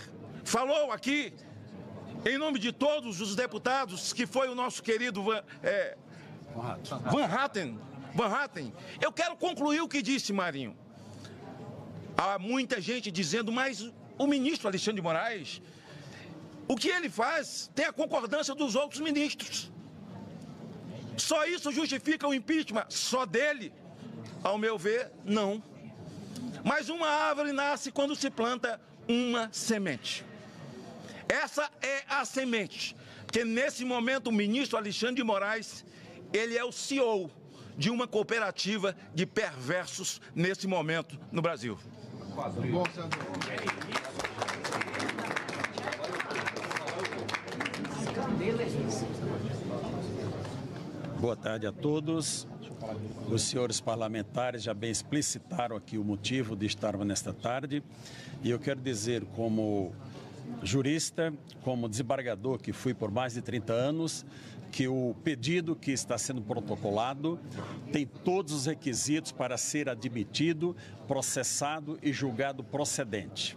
falou aqui, em nome de todos os deputados, que foi o nosso querido Van Hatten. Eu quero concluir o que disse Marinho. Há muita gente dizendo, mas o ministro Alexandre de Moraes, o que ele faz tem a concordância dos outros ministros. Só isso justifica o impeachment? Só dele? Ao meu ver, não. Mas uma árvore nasce quando se planta uma semente. Essa é a semente, que nesse momento o ministro Alexandre de Moraes, ele é o CEO de uma cooperativa de perversos nesse momento no Brasil. Boa tarde a todos. Os senhores parlamentares já bem explicitaram aqui o motivo de estarmos nesta tarde. E eu quero dizer, como jurista, como desembargador que fui por mais de 30 anos, que o pedido que está sendo protocolado tem todos os requisitos para ser admitido, processado e julgado procedente.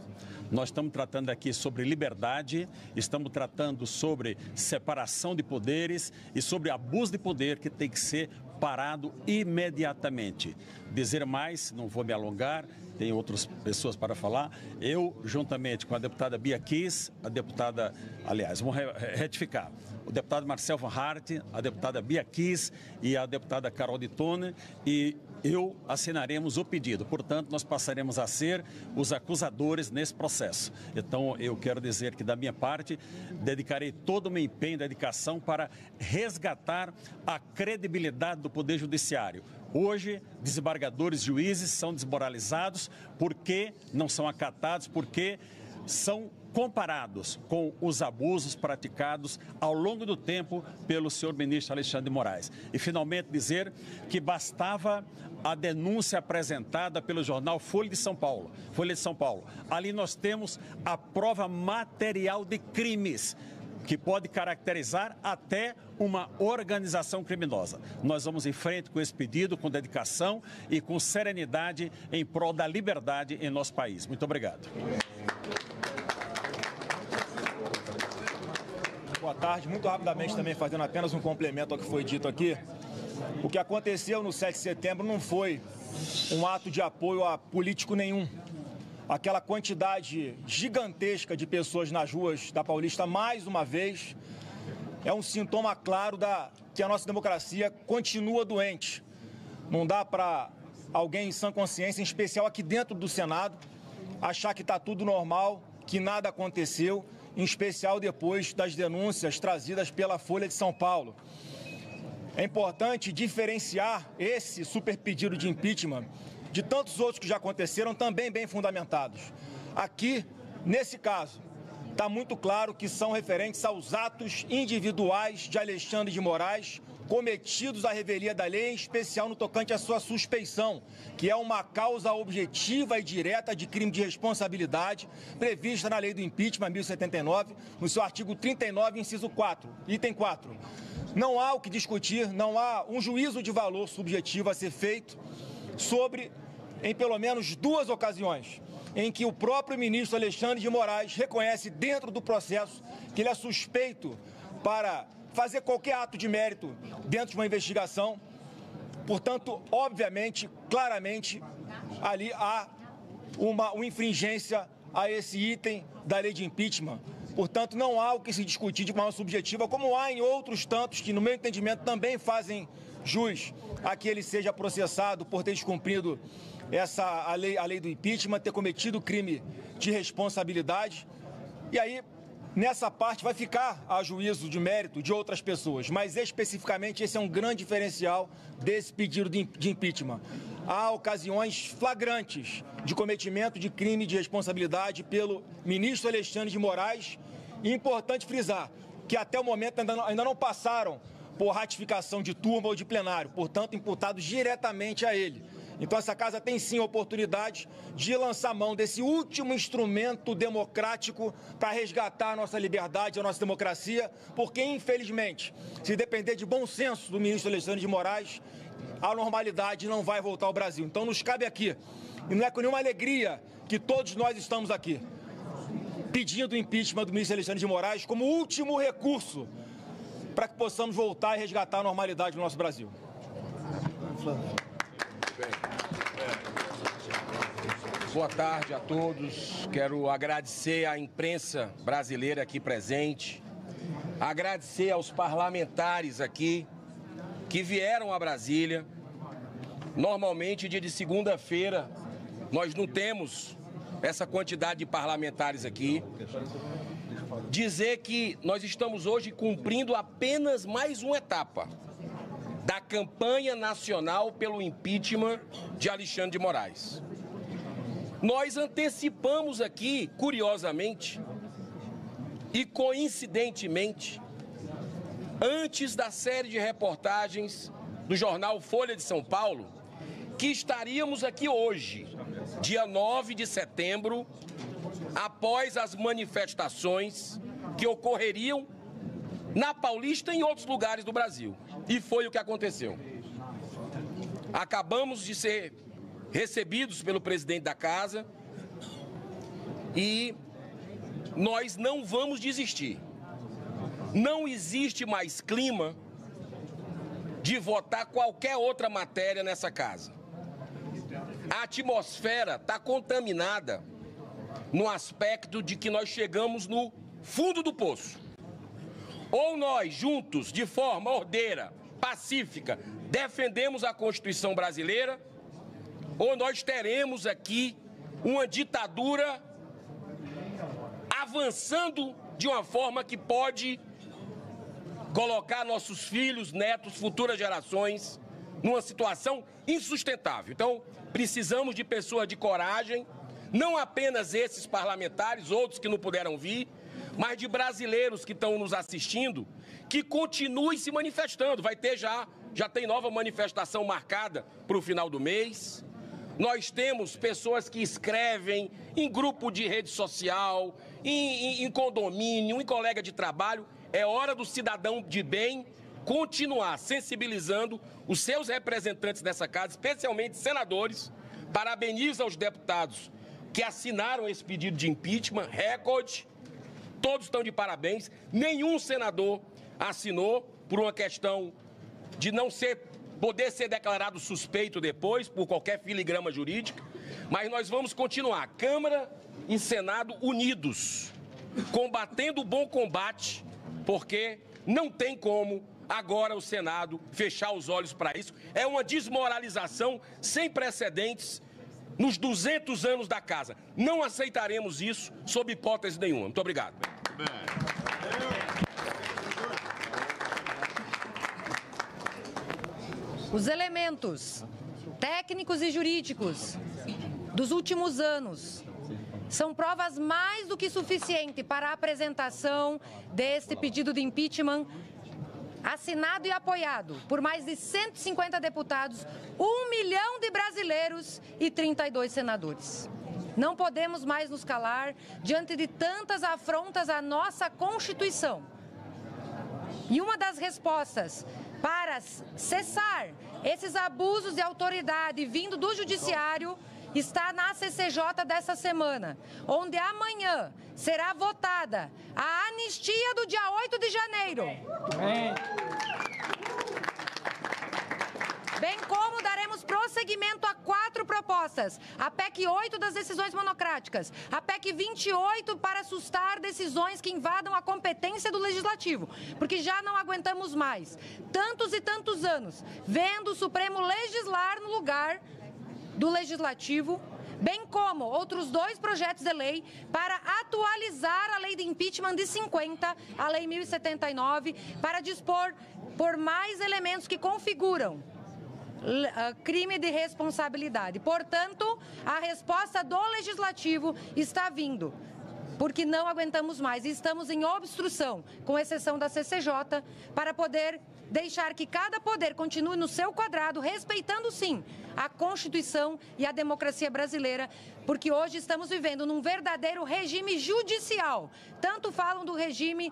Nós estamos tratando aqui sobre liberdade, estamos tratando sobre separação de poderes e sobre abuso de poder que tem que ser parado imediatamente. Dizer mais, não vou me alongar, tem outras pessoas para falar. Eu, juntamente com a deputada Bia Kiss, vamos retificar, o deputado Marcel Van Hatten, a deputada Bia Kiss e a deputada Carol de Tone, e eu assinaremos o pedido. Portanto, nós passaremos a ser os acusadores nesse processo. Então, eu quero dizer que, da minha parte, dedicarei todo o meu empenho e dedicação para resgatar a credibilidade do Poder Judiciário. Hoje, desembargadores e juízes são desmoralizados porque não são acatados, porque são comparados com os abusos praticados ao longo do tempo pelo senhor ministro Alexandre de Moraes. E, finalmente, dizer que bastava a denúncia apresentada pelo jornal Folha de São Paulo. Ali nós temos a prova material de crimes que pode caracterizar até uma organização criminosa. Nós vamos em frente com esse pedido, com dedicação e com serenidade em prol da liberdade em nosso país. Muito obrigado. Boa tarde. Muito rapidamente também, fazendo apenas um complemento ao que foi dito aqui. O que aconteceu no 7 de setembro não foi um ato de apoio a político nenhum. Aquela quantidade gigantesca de pessoas nas ruas da Paulista, mais uma vez, é um sintoma claro que a nossa democracia continua doente. Não dá para alguém em sã consciência, em especial aqui dentro do Senado, achar que está tudo normal, que nada aconteceu, em especial depois das denúncias trazidas pela Folha de São Paulo. É importante diferenciar esse super pedido de impeachment de tantos outros que já aconteceram, também bem fundamentados. Aqui, nesse caso, está muito claro que são referentes aos atos individuais de Alexandre de Moraes cometidos à revelia da lei, em especial no tocante à sua suspeição, que é uma causa objetiva e direta de crime de responsabilidade prevista na lei do impeachment 1079, no seu artigo 39, inciso 4, item 4. Não há o que discutir, não há um juízo de valor subjetivo a ser feito sobre, em pelo menos duas ocasiões, em que o próprio ministro Alexandre de Moraes reconhece dentro do processo que ele é suspeito para fazer qualquer ato de mérito dentro de uma investigação. Portanto, obviamente, claramente, ali há uma infringência a esse item da lei de impeachment. Portanto, não há o que se discutir de forma subjetiva, como há em outros tantos que, no meu entendimento, também fazem jus a que ele seja processado por ter descumprido a lei do impeachment, ter cometido crime de responsabilidade. E aí, nessa parte, vai ficar a juízo de mérito de outras pessoas, mas especificamente esse é um grande diferencial desse pedido de impeachment. Há ocasiões flagrantes de cometimento de crime de responsabilidade pelo ministro Alexandre de Moraes. E é importante frisar que até o momento ainda não passaram por ratificação de turma ou de plenário, portanto, imputados diretamente a ele. Então, essa casa tem sim a oportunidade de lançar mão desse último instrumento democrático para resgatar a nossa liberdade, a nossa democracia, porque, infelizmente, se depender de bom senso do ministro Alexandre de Moraes, a normalidade não vai voltar ao Brasil. Então, nos cabe aqui, e não é com nenhuma alegria que todos nós estamos aqui, pedindo o impeachment do ministro Alexandre de Moraes como último recurso para que possamos voltar e resgatar a normalidade no nosso Brasil. Boa tarde a todos. Quero agradecer à imprensa brasileira aqui presente, agradecer aos parlamentares aqui que vieram a Brasília. Normalmente, dia de segunda-feira, nós não temos essa quantidade de parlamentares aqui. Dizer que nós estamos hoje cumprindo apenas mais uma etapa da campanha nacional pelo impeachment de Alexandre de Moraes. Nós antecipamos aqui, curiosamente e coincidentemente, antes da série de reportagens do jornal Folha de São Paulo, que estaríamos aqui hoje, dia 9 de setembro, após as manifestações que ocorreriam na Paulista e em outros lugares do Brasil. E foi o que aconteceu. Acabamos de ser recebidos pelo presidente da casa e nós não vamos desistir. Não existe mais clima de votar qualquer outra matéria nessa casa. A atmosfera está contaminada no aspecto de que nós chegamos no fundo do poço. Ou nós, juntos, de forma ordeira, pacífica, defendemos a Constituição brasileira, ou nós teremos aqui uma ditadura avançando de uma forma que pode colocar nossos filhos, netos, futuras gerações numa situação insustentável. Então, precisamos de pessoas de coragem, não apenas esses parlamentares, outros que não puderam vir, mas de brasileiros que estão nos assistindo, que continuem se manifestando. Vai ter já tem nova manifestação marcada para o final do mês. Nós temos pessoas que escrevem em grupo de rede social, em condomínio, em colega de trabalho. É hora do cidadão de bem continuar sensibilizando os seus representantes dessa casa, especialmente senadores. Parabenizo aos deputados que assinaram esse pedido de impeachment, recorde. Todos estão de parabéns. Nenhum senador assinou por uma questão de não poder ser declarado suspeito depois, por qualquer filigrama jurídica. Mas nós vamos continuar, Câmara e Senado unidos, combatendo o bom combate, porque não tem como agora o Senado fechar os olhos para isso. É uma desmoralização sem precedentes nos 200 anos da casa. Não aceitaremos isso sob hipótese nenhuma. Muito obrigado. Os elementos técnicos e jurídicos dos últimos anos são provas mais do que suficientes para a apresentação deste pedido de impeachment assinado e apoiado por mais de 150 deputados, 1 milhão de brasileiros e 32 senadores. Não podemos mais nos calar diante de tantas afrontas à nossa Constituição. E uma das respostas para cessar esses abusos de autoridade vindo do Judiciário está na CCJ dessa semana, onde amanhã será votada a anistia do dia 8 de janeiro. Bem como daremos prosseguimento a 4 propostas. A PEC 8 das decisões monocráticas. A PEC 28 para sustar decisões que invadam a competência do Legislativo. Porque já não aguentamos mais tantos e tantos anos vendo o Supremo legislar no lugar do Legislativo, bem como outros 2 projetos de lei para atualizar a lei de impeachment de 50, a lei 1079, para dispor por mais elementos que configuram crime de responsabilidade. Portanto, a resposta do Legislativo está vindo, porque não aguentamos mais e estamos em obstrução, com exceção da CCJ, para poder deixar que cada poder continue no seu quadrado, respeitando sim a Constituição e a democracia brasileira, porque hoje estamos vivendo num verdadeiro regime judicial. Tanto falam do regime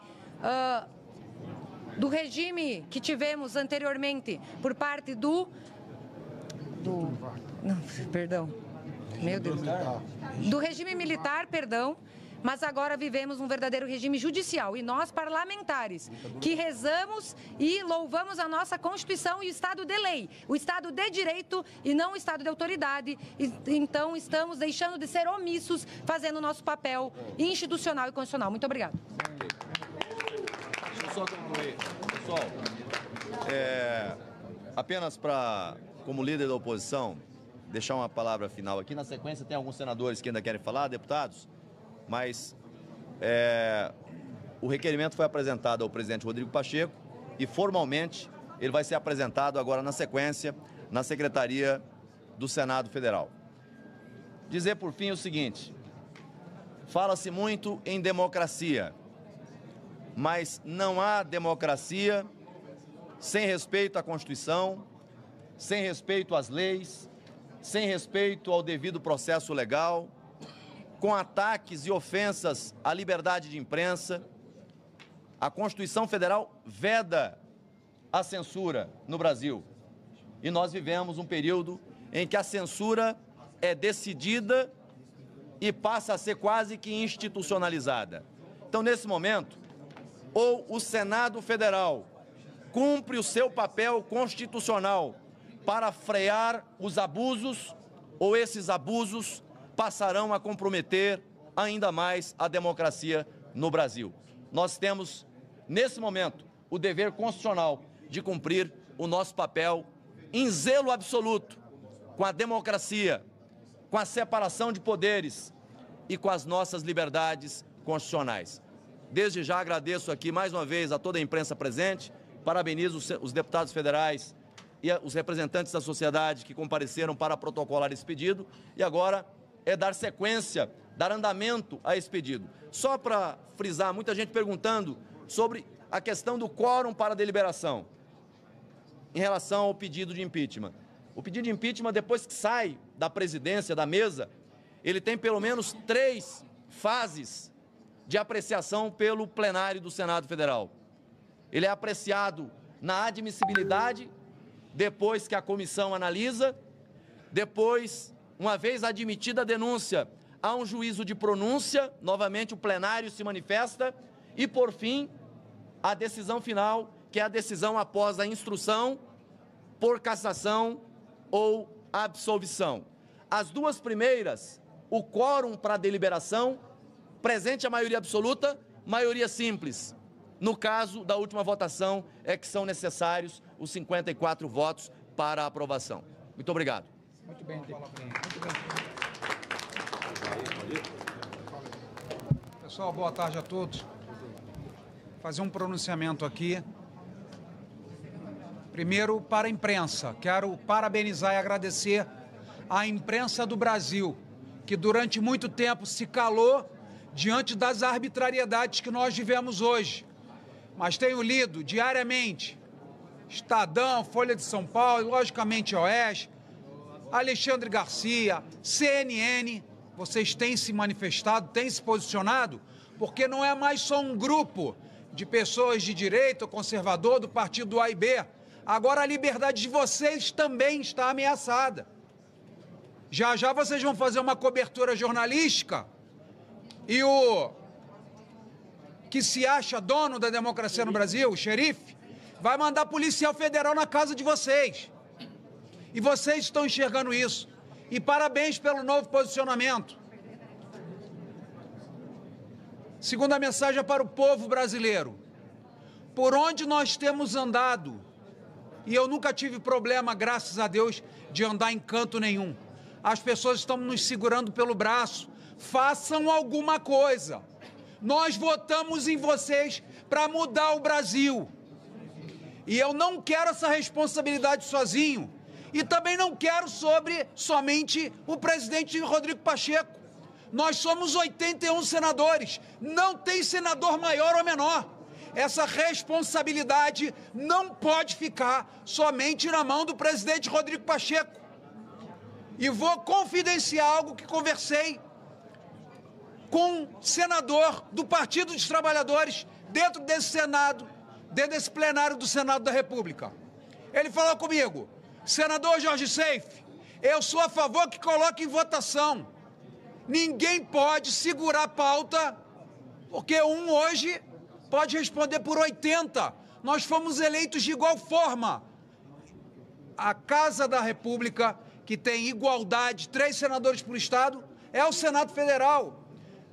que tivemos anteriormente por parte do regime militar, perdão. Mas agora vivemos um verdadeiro regime judicial. E nós, parlamentares, que rezamos e louvamos a nossa Constituição e o Estado de lei, o Estado de direito e não o Estado de autoridade, então estamos deixando de ser omissos, fazendo o nosso papel institucional e constitucional. Muito obrigada. Deixa eu só concluir. Pessoal, apenas para, como líder da oposição, deixar uma palavra final aqui. Na sequência, tem alguns senadores que ainda querem falar, deputados. Mas o requerimento foi apresentado ao presidente Rodrigo Pacheco e, formalmente, ele vai ser apresentado agora na sequência na Secretaria do Senado Federal. Dizer, por fim, o seguinte: fala-se muito em democracia, mas não há democracia sem respeito à Constituição, sem respeito às leis, sem respeito ao devido processo legal, com ataques e ofensas à liberdade de imprensa. A Constituição Federal veda a censura no Brasil. E nós vivemos um período em que a censura é decidida e passa a ser quase que institucionalizada. Então, nesse momento, ou o Senado Federal cumpre o seu papel constitucional para frear os abusos, ou esses abusos passarão a comprometer ainda mais a democracia no Brasil. Nós temos, nesse momento, o dever constitucional de cumprir o nosso papel em zelo absoluto com a democracia, com a separação de poderes e com as nossas liberdades constitucionais. Desde já agradeço aqui mais uma vez a toda a imprensa presente, parabenizo os deputados federais e os representantes da sociedade que compareceram para protocolar esse pedido, e agora é dar sequência, dar andamento a esse pedido. Só para frisar, muita gente perguntando sobre a questão do quórum para deliberação em relação ao pedido de impeachment. O pedido de impeachment, depois que sai da presidência da mesa, ele tem pelo menos 3 fases de apreciação pelo plenário do Senado Federal. Ele é apreciado na admissibilidade, depois que a comissão analisa, depois, uma vez admitida a denúncia, há um juízo de pronúncia, novamente o plenário se manifesta, e por fim, a decisão final, que é a decisão após a instrução, por cassação ou absolvição. As 2 primeiras, o quórum para deliberação, presente a maioria absoluta, maioria simples. No caso da última votação, é que são necessários os 54 votos para a aprovação. Muito obrigado. Muito bem. Pessoal, boa tarde a todos. Fazer um pronunciamento aqui. Primeiro, para a imprensa. Quero parabenizar e agradecer à imprensa do Brasil, que durante muito tempo se calou diante das arbitrariedades que nós vivemos hoje. Mas tenho lido diariamente Estadão, Folha de São Paulo, logicamente Oeste, Alexandre Garcia, CNN, vocês têm se manifestado, têm se posicionado, porque não é mais só um grupo de pessoas de direita ou conservador do partido A e B. Agora a liberdade de vocês também está ameaçada. Já já vocês vão fazer uma cobertura jornalística e o que se acha dono da democracia no Brasil, o xerife, vai mandar policial federal na casa de vocês. E vocês estão enxergando isso. E parabéns pelo novo posicionamento. Segunda mensagem é para o povo brasileiro. Por onde nós temos andado, e eu nunca tive problema, graças a Deus, de andar em canto nenhum. As pessoas estão nos segurando pelo braço. Façam alguma coisa. Nós votamos em vocês para mudar o Brasil. E eu não quero essa responsabilidade sozinho. E também não quero sobre somente o presidente Rodrigo Pacheco. Nós somos 81 senadores. Não tem senador maior ou menor. Essa responsabilidade não pode ficar somente na mão do presidente Rodrigo Pacheco. E vou confidenciar algo que conversei com um senador do Partido dos Trabalhadores dentro desse Senado, dentro desse plenário do Senado da República. Ele falou comigo: senador Jorge Seife, eu sou a favor que coloque em votação. Ninguém pode segurar a pauta, porque um hoje pode responder por 80. Nós fomos eleitos de igual forma. A Casa da República, que tem igualdade, 3 senadores por estado, é o Senado Federal.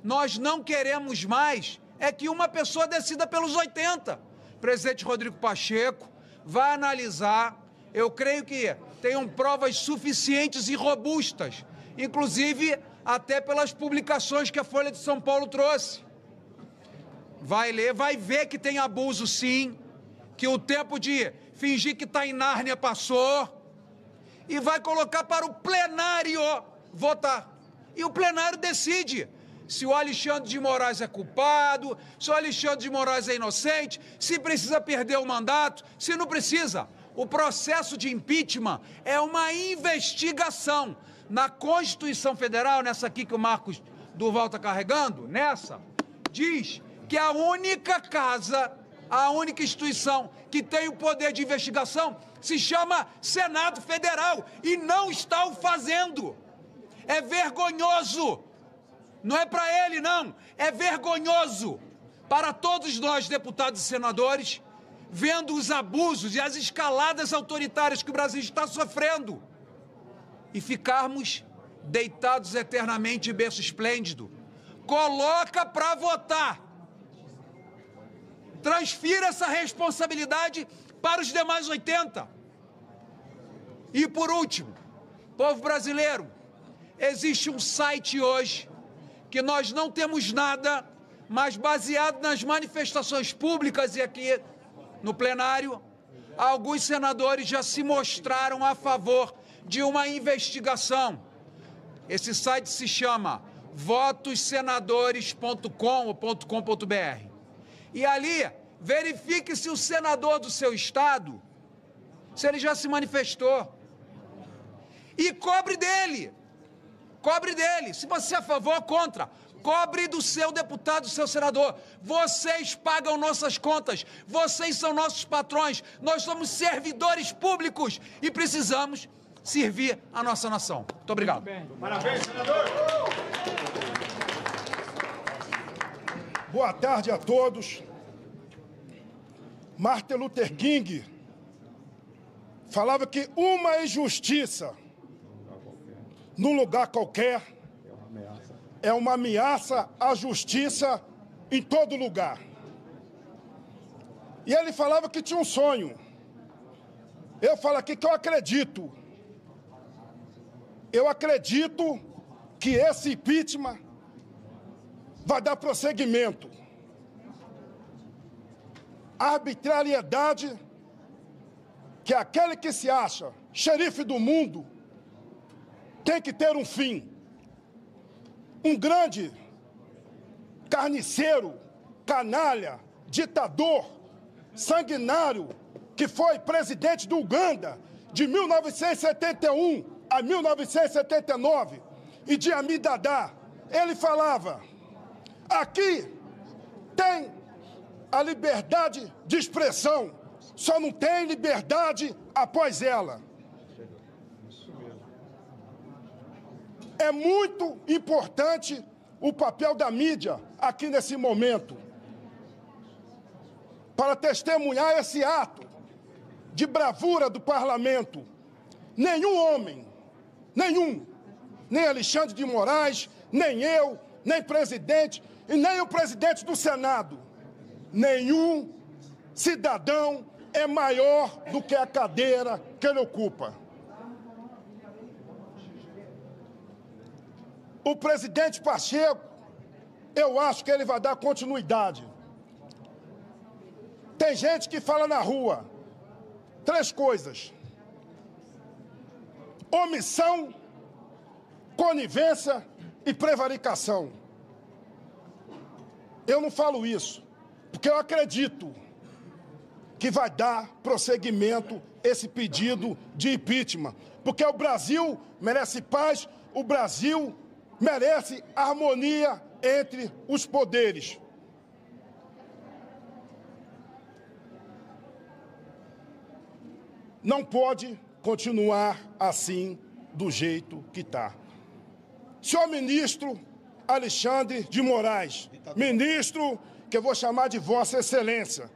Nós não queremos mais é que uma pessoa decida pelos 80. O presidente Rodrigo Pacheco vai analisar. Eu creio que tenham provas suficientes e robustas, inclusive até pelas publicações que a Folha de São Paulo trouxe. Vai ler, vai ver que tem abuso sim, que o tempo de fingir que está em Nárnia passou, e vai colocar para o plenário votar. E o plenário decide se o Alexandre de Moraes é culpado, se o Alexandre de Moraes é inocente, se precisa perder o mandato, se não precisa. O processo de impeachment é uma investigação. Na Constituição Federal, nessa aqui que o Marcos Duval está carregando, nessa, diz que a única casa, a única instituição que tem o poder de investigação se chama Senado Federal e não está o fazendo. É vergonhoso. Não é para ele, não. É vergonhoso para todos nós, deputados e senadores, vendo os abusos e as escaladas autoritárias que o Brasil está sofrendo e ficarmos deitados eternamente em berço esplêndido. Coloca para votar. Transfira essa responsabilidade para os demais 80. E por último, povo brasileiro, existe um site hoje que nós não temos nada, mas baseado nas manifestações públicas e aqui no plenário, alguns senadores já se mostraram a favor de uma investigação. Esse site se chama votossenadores.com.br. E ali, verifique se o senador do seu estado, se ele já se manifestou. e cobre dele. Cobre dele. Se você é a favor ou contra, cobre do seu deputado, do seu senador. Vocês pagam nossas contas. Vocês são nossos patrões. Nós somos servidores públicos e precisamos servir a nossa nação. Muito obrigado. Parabéns, senador. Boa tarde a todos. Martin Luther King falava que uma injustiça num lugar qualquer é uma ameaça à justiça em todo lugar. E ele falava que tinha um sonho. Eu falo aqui que eu acredito. Eu acredito que esse impeachment vai dar prosseguimento. A arbitrariedade que aquele que se acha xerife do mundo tem que ter um fim. Um grande carniceiro, canalha, ditador, sanguinário, que foi presidente do Uganda de 1971 a 1979, Idi Amin Dada, ele falava: aqui tem a liberdade de expressão, só não tem liberdade após ela. É muito importante o papel da mídia aqui nesse momento, para testemunhar esse ato de bravura do parlamento. Nenhum homem, nem Alexandre de Moraes, nem eu, nem presidente, e nem o presidente do Senado, nenhum cidadão é maior do que a cadeira que ele ocupa. O presidente Pacheco, eu acho que ele vai dar continuidade. Tem gente que fala na rua 3 coisas: omissão, conivência e prevaricação. Eu não falo isso, porque eu acredito que vai dar prosseguimento esse pedido de impeachment, porque o Brasil merece paz, o Brasil merece harmonia entre os poderes. Não pode continuar assim, do jeito que está. Senhor ministro Alexandre de Moraes, ministro que eu vou chamar de Vossa Excelência,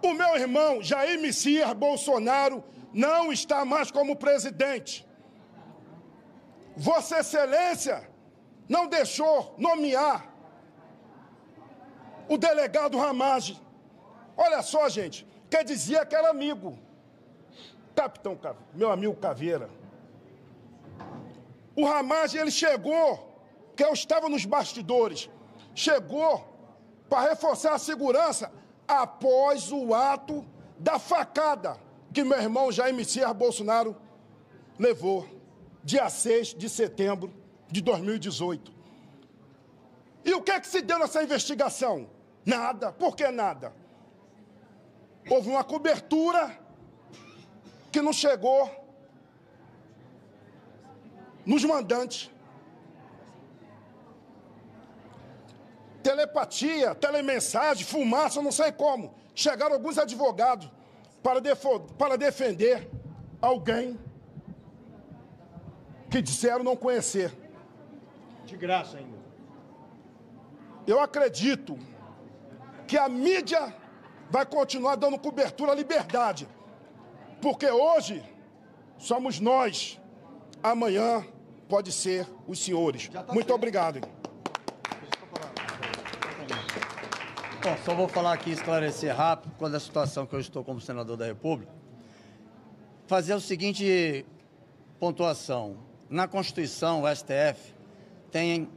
o meu irmão Jair Messias Bolsonaro não está mais como presidente. Vossa Excelência não deixou nomear o delegado Ramagem. Olha só, gente, quer dizer que era amigo. Capitão, meu amigo Caveira. O Ramagem, ele chegou, que eu estava nos bastidores, chegou para reforçar a segurança após o ato da facada que meu irmão Jair Messias Bolsonaro levou, dia 6 de setembro de 2018. E o que é que se deu nessa investigação? Nada. Por que nada? Houve uma cobertura que não chegou nos mandantes. Telepatia, telemensagem, fumaça, não sei como. Chegaram alguns advogados para defender alguém que disseram não conhecer. De graça ainda. Eu acredito que a mídia vai continuar dando cobertura à liberdade. Porque hoje somos nós, amanhã pode ser os senhores. Muito obrigado. Bom, só vou falar aqui, esclarecer rápido, quando a situação que eu estou como senador da República, fazer o seguinte pontuação. Na Constituição, o STF tem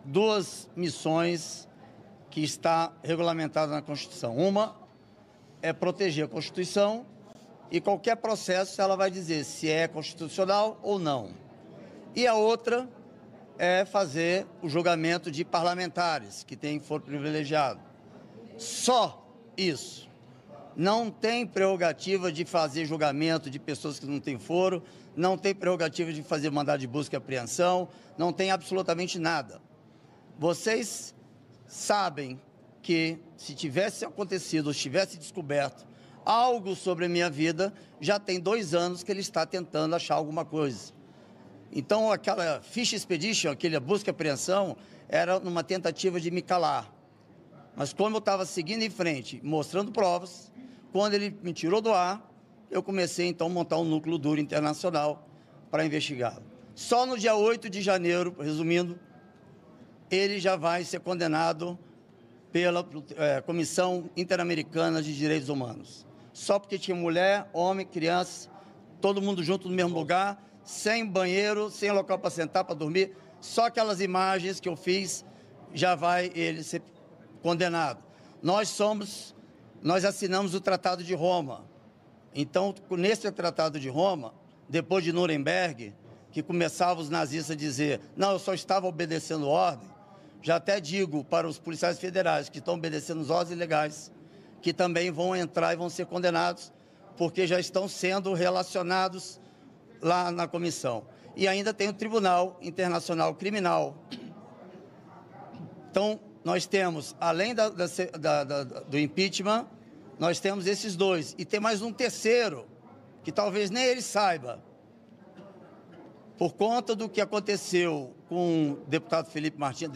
2 missões que está regulamentada na Constituição. Uma é proteger a Constituição e qualquer processo ela vai dizer se é constitucional ou não. E a outra é fazer o julgamento de parlamentares que têm foro privilegiado. Só isso. não tem prerrogativa de fazer julgamento de pessoas que não têm foro, não tem prerrogativa de fazer mandado de busca e apreensão, não tem absolutamente nada. Vocês sabem que se tivesse acontecido, ou tivesse descoberto algo sobre a minha vida, já tem 2 anos que ele está tentando achar alguma coisa. Então, aquela Fish Expedition, aquela busca e apreensão, era numa tentativa de me calar. Mas como eu estava seguindo em frente, mostrando provas, quando ele me tirou do ar, eu comecei então a montar um núcleo duro internacional para investigá-lo. Só no dia 8 de janeiro, resumindo, ele já vai ser condenado pela Comissão Interamericana de Direitos Humanos. Só porque tinha mulher, homem, criança, todo mundo junto no mesmo lugar, sem banheiro, sem local para sentar, para dormir. Só aquelas imagens que eu fiz, já vai ele ser condenado. Nós assinamos o Tratado de Roma. Então, nesse Tratado de Roma, depois de Nuremberg, que começavam os nazistas a dizer, não, eu só estava obedecendo ordem, já até digo para os policiais federais que estão obedecendo as ordens ilegais, que também vão entrar e vão ser condenados, porque já estão sendo relacionados lá na comissão. E ainda tem o Tribunal Internacional Criminal. Então, nós temos, além do impeachment, nós temos esses 2. E tem mais um terceiro, que talvez nem ele saiba. Por conta do que aconteceu com o deputado Felipe Martins,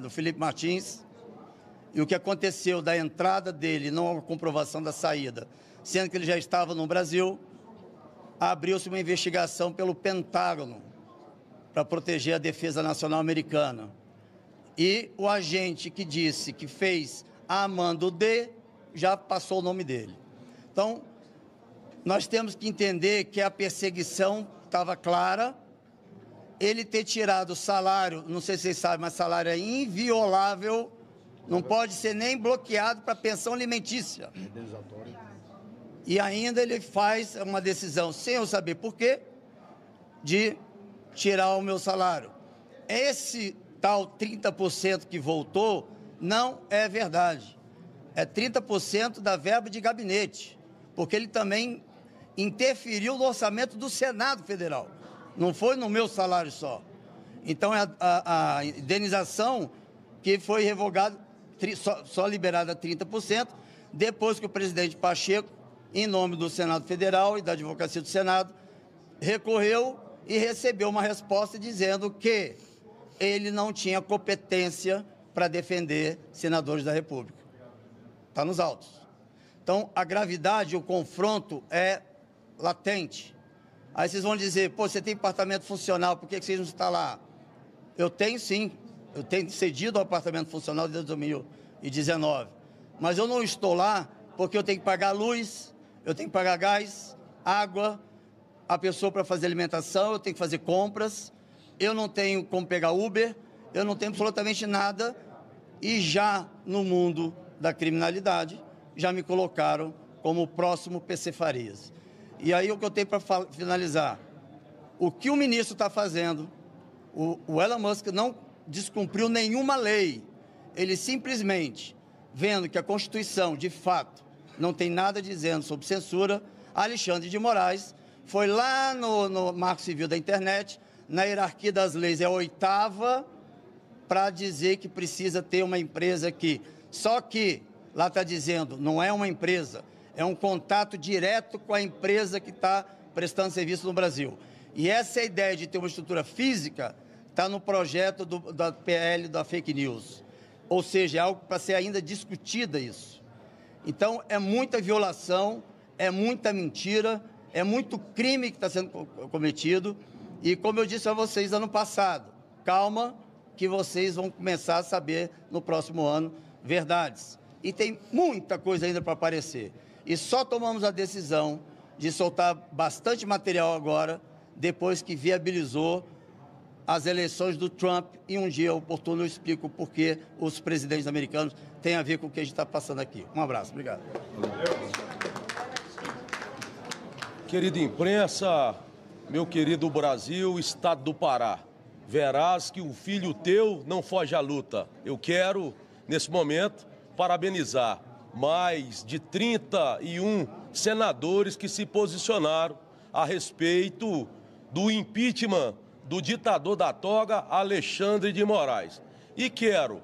do Felipe Martins, e o que aconteceu da entrada dele, não a comprovação da saída, sendo que ele já estava no Brasil, abriu-se uma investigação pelo Pentágono para proteger a defesa nacional americana. E o agente que disse que fez a mando de, já passou o nome dele. Então, nós temos que entender que a perseguição estava clara, ele ter tirado o salário, não sei se vocês sabem, mas salário é inviolável, não pode ser nem bloqueado para pensão alimentícia. E ainda ele faz uma decisão, sem eu saber por quê, de tirar o meu salário. Esse tal 30% que voltou não é verdade. É 30% da verba de gabinete, porque ele também interferiu no orçamento do Senado Federal. Não foi no meu salário só. Então, a indenização que foi revogada, só liberada 30%, depois que o presidente Pacheco, em nome do Senado Federal e da Advocacia do Senado, recorreu e recebeu uma resposta dizendo que ele não tinha competência para defender senadores da República. Está nos autos. Então, a gravidade, o confronto é latente. Aí vocês vão dizer, pô, você tem apartamento funcional, por que vocês não estão lá? Eu tenho sim, eu tenho cedido o apartamento funcional desde 2019, mas eu não estou lá porque eu tenho que pagar luz, eu tenho que pagar gás, água, a pessoa para fazer alimentação, eu tenho que fazer compras, eu não tenho como pegar Uber, eu não tenho absolutamente nada, e já no mundo da criminalidade, já me colocaram como o próximo PC Farias. E aí o que eu tenho para finalizar, o que o ministro está fazendo, o Elon Musk não descumpriu nenhuma lei, ele simplesmente, vendo que a Constituição, de fato, não tem nada dizendo sobre censura, Alexandre de Moraes foi lá no Marco Civil da Internet, na hierarquia das leis, é a 8ª, para dizer que precisa ter uma empresa aqui. Só que, lá está dizendo, não é uma empresa, é um contato direto com a empresa que está prestando serviço no Brasil. E essa ideia de ter uma estrutura física está no projeto da PL da fake news. Ou seja, é algo para ser ainda discutida isso. Então, é muita violação, é muita mentira, é muito crime que está sendo cometido. E como eu disse a vocês ano passado, calma que vocês vão começar a saber no próximo ano verdades. E tem muita coisa ainda para aparecer. E só tomamos a decisão de soltar bastante material agora, depois que viabilizou as eleições do Trump, e um dia oportuno eu explico por que os presidentes americanos têm a ver com o que a gente está passando aqui. Um abraço, obrigado. Querida imprensa, meu querido Brasil, Estado do Pará, verás que um filho teu não foge à luta. Eu quero, nesse momento, parabenizar mais de 31 senadores que se posicionaram a respeito do impeachment do ditador da toga, Alexandre de Moraes. E quero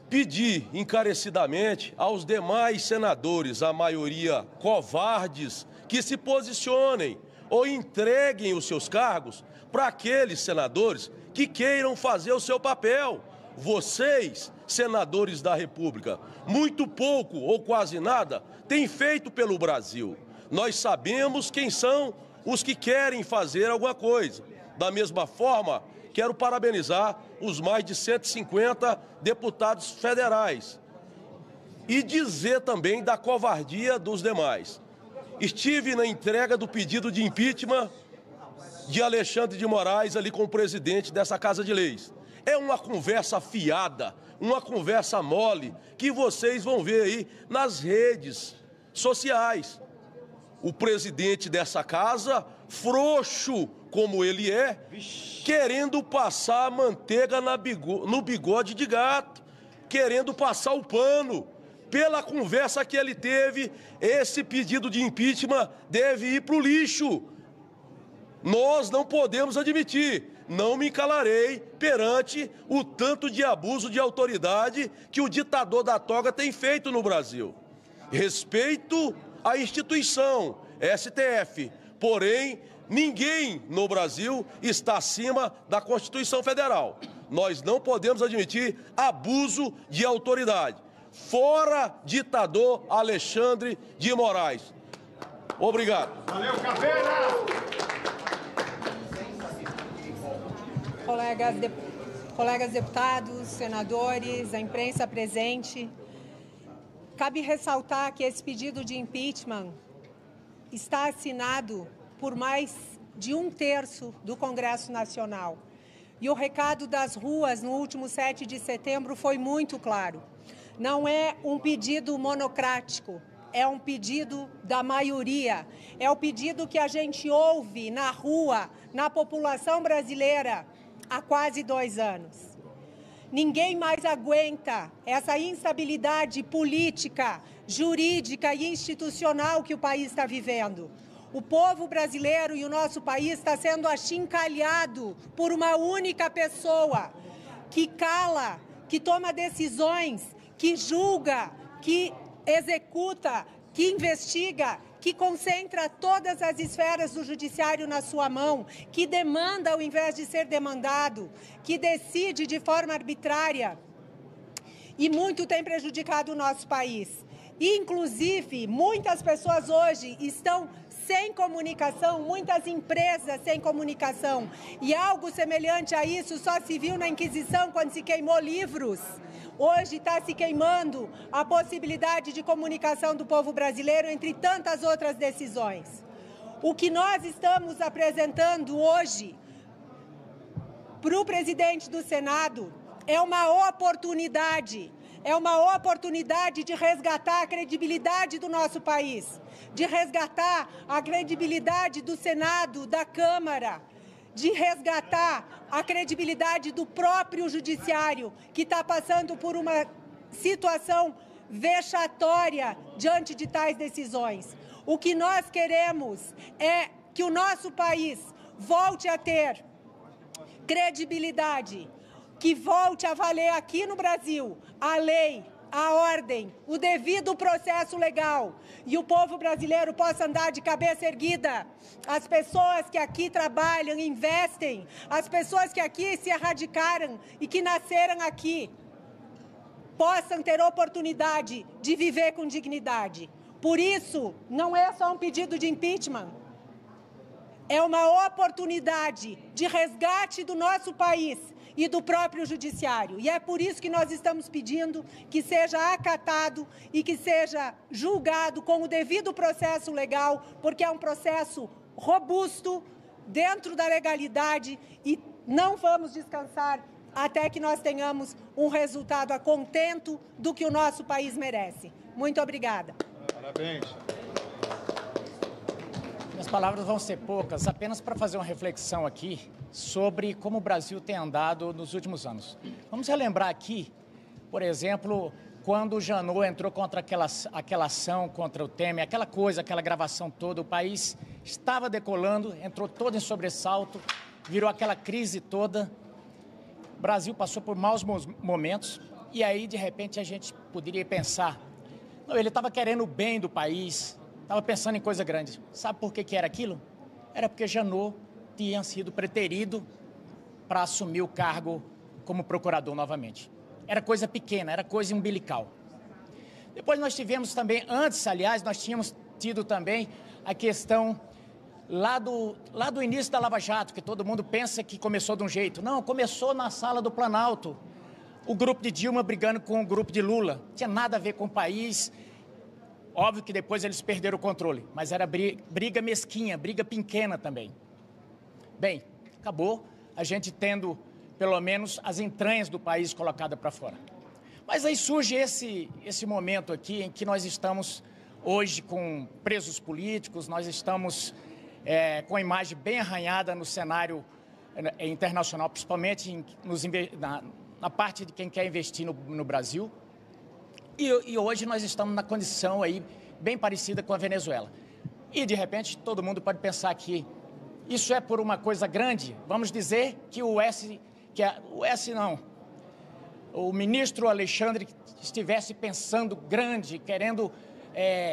pedir encarecidamente aos demais senadores, a maioria covardes, que se posicionem ou entreguem os seus cargos para aqueles senadores que queiram fazer o seu papel. Vocês, senadores da República, muito pouco ou quase nada têm feito pelo Brasil. Nós sabemos quem são os que querem fazer alguma coisa. Da mesma forma, quero parabenizar os mais de 150 deputados federais e dizer também da covardia dos demais. Estive na entrega do pedido de impeachment de Alexandre de Moraes ali com o presidente dessa Casa de Leis. É uma conversa fiada, uma conversa mole que vocês vão ver aí nas redes sociais. O presidente dessa casa, frouxo como ele é, querendo passar manteiga no bigode de gato, querendo passar o pano. Pela conversa que ele teve, esse pedido de impeachment deve ir para o lixo. Nós não podemos admitir, não me calarei perante o tanto de abuso de autoridade que o ditador da toga tem feito no Brasil. Respeito à instituição, STF, porém, ninguém no Brasil está acima da Constituição Federal. Nós não podemos admitir abuso de autoridade. Fora ditador Alexandre de Moraes. Obrigado. Valeu, Caveira! Colegas deputados, senadores, a imprensa presente, cabe ressaltar que esse pedido de impeachment está assinado por mais de 1/3 do Congresso Nacional. E o recado das ruas no último 7 de setembro foi muito claro. Não é um pedido monocrático, é um pedido da maioria. É o pedido que a gente ouve na rua, na população brasileira, há quase 2 anos. Ninguém mais aguenta essa instabilidade política, jurídica e institucional que o país está vivendo. O povo brasileiro e o nosso país está sendo achincalhado por uma única pessoa que cala, que toma decisões, que julga, que executa, que investiga, que concentra todas as esferas do judiciário na sua mão, que demanda ao invés de ser demandado, que decide de forma arbitrária. E muito tem prejudicado o nosso país. Inclusive, muitas pessoas hoje estão sem comunicação, muitas empresas sem comunicação. E algo semelhante a isso só se viu na Inquisição, quando se queimou livros. Hoje está se queimando a possibilidade de comunicação do povo brasileiro, entre tantas outras decisões. O que nós estamos apresentando hoje para o presidente do Senado é uma oportunidade de resgatar a credibilidade do nosso país, de resgatar a credibilidade do Senado, da Câmara, de resgatar a credibilidade do próprio judiciário, que está passando por uma situação vexatória diante de tais decisões. O que nós queremos é que o nosso país volte a ter credibilidade, que volte a valer aqui no Brasil a lei, a ordem, o devido processo legal, e o povo brasileiro possa andar de cabeça erguida. As pessoas que aqui trabalham, investem, as pessoas que aqui se erradicaram e que nasceram aqui, possam ter oportunidade de viver com dignidade. Por isso, não é só um pedido de impeachment, é uma oportunidade de resgate do nosso país e do próprio judiciário. E é por isso que nós estamos pedindo que seja acatado e que seja julgado com o devido processo legal, porque é um processo robusto, dentro da legalidade, e não vamos descansar até que nós tenhamos um resultado a contento do que o nosso país merece. Muito obrigada. Parabéns. Minhas palavras vão ser poucas, apenas para fazer uma reflexão aqui sobre como o Brasil tem andado nos últimos anos. Vamos relembrar aqui, por exemplo, quando o Janot entrou contra aquela ação contra o Temer, aquela gravação toda, o país estava decolando, entrou todo em sobressalto, virou aquela crise toda. O Brasil passou por maus momentos e aí, de repente, a gente poderia pensar, não, ele estava querendo o bem do país, estava pensando em coisa grande. Sabe por que era aquilo? Era porque Janot tinha sido preterido para assumir o cargo como procurador novamente. Era coisa pequena, era coisa umbilical. Depois nós tivemos também, antes, aliás, nós tínhamos tido também a questão lá do início da Lava Jato, que todo mundo pensa que começou de um jeito. Não, começou na sala do Planalto. O grupo de Dilma brigando com o grupo de Lula. Não tinha nada a ver com o país. Óbvio que depois eles perderam o controle, mas era briga mesquinha, briga pequena também. Bem, acabou a gente tendo, pelo menos, as entranhas do país colocadas para fora. Mas aí surge esse momento aqui em que nós estamos hoje com presos políticos, nós estamos com a imagem bem arranhada no cenário internacional, principalmente na parte de quem quer investir no Brasil. E hoje nós estamos na condição aí bem parecida com a Venezuela. E, de repente, todo mundo pode pensar que isso é por uma coisa grande. Vamos dizer que o ministro Alexandre estivesse pensando grande, querendo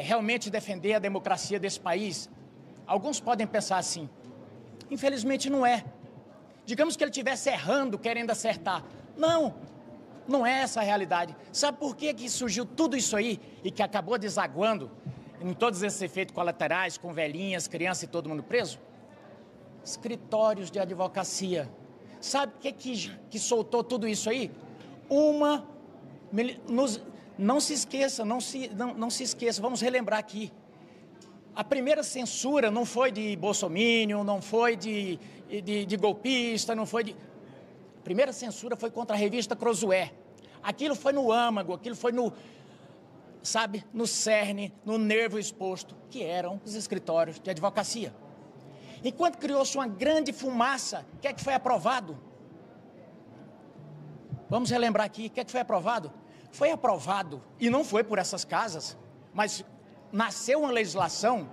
realmente defender a democracia desse país. Alguns podem pensar assim. Infelizmente, não é. Digamos que ele estivesse errando, querendo acertar. Não é essa a realidade. Sabe por que surgiu tudo isso aí e que acabou desaguando em todos esses efeitos colaterais, com velhinhas, crianças e todo mundo preso? Escritórios de advocacia. Sabe o que soltou tudo isso aí? Não se esqueça, vamos relembrar aqui. A primeira censura não foi de bolsominion, não foi de golpista, não foi de... A primeira censura foi contra a revista Crosué. Aquilo foi no âmago, aquilo foi no cerne, no nervo exposto, que eram os escritórios de advocacia. Enquanto criou-se uma grande fumaça, o que é que foi aprovado? Vamos relembrar aqui, o que é que foi aprovado? Foi aprovado, e não foi por essas casas, mas nasceu uma legislação,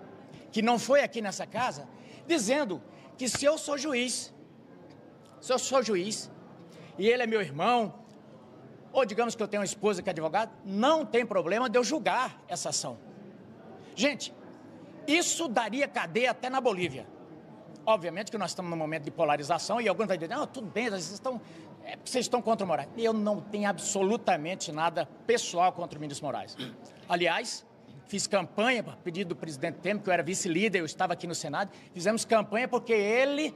que não foi aqui nessa casa, dizendo que se eu sou juiz, e ele é meu irmão, ou digamos que eu tenho uma esposa que é advogada, não tem problema de eu julgar essa ação. Gente, isso daria cadeia até na Bolívia. Obviamente que nós estamos num momento de polarização e alguns vão dizer, não, tudo bem, vocês estão contra o Moraes. Eu não tenho absolutamente nada pessoal contra o ministro Moraes. Aliás, fiz campanha, a pedido do presidente Temer, que eu era vice-líder, eu estava aqui no Senado, fizemos campanha porque ele,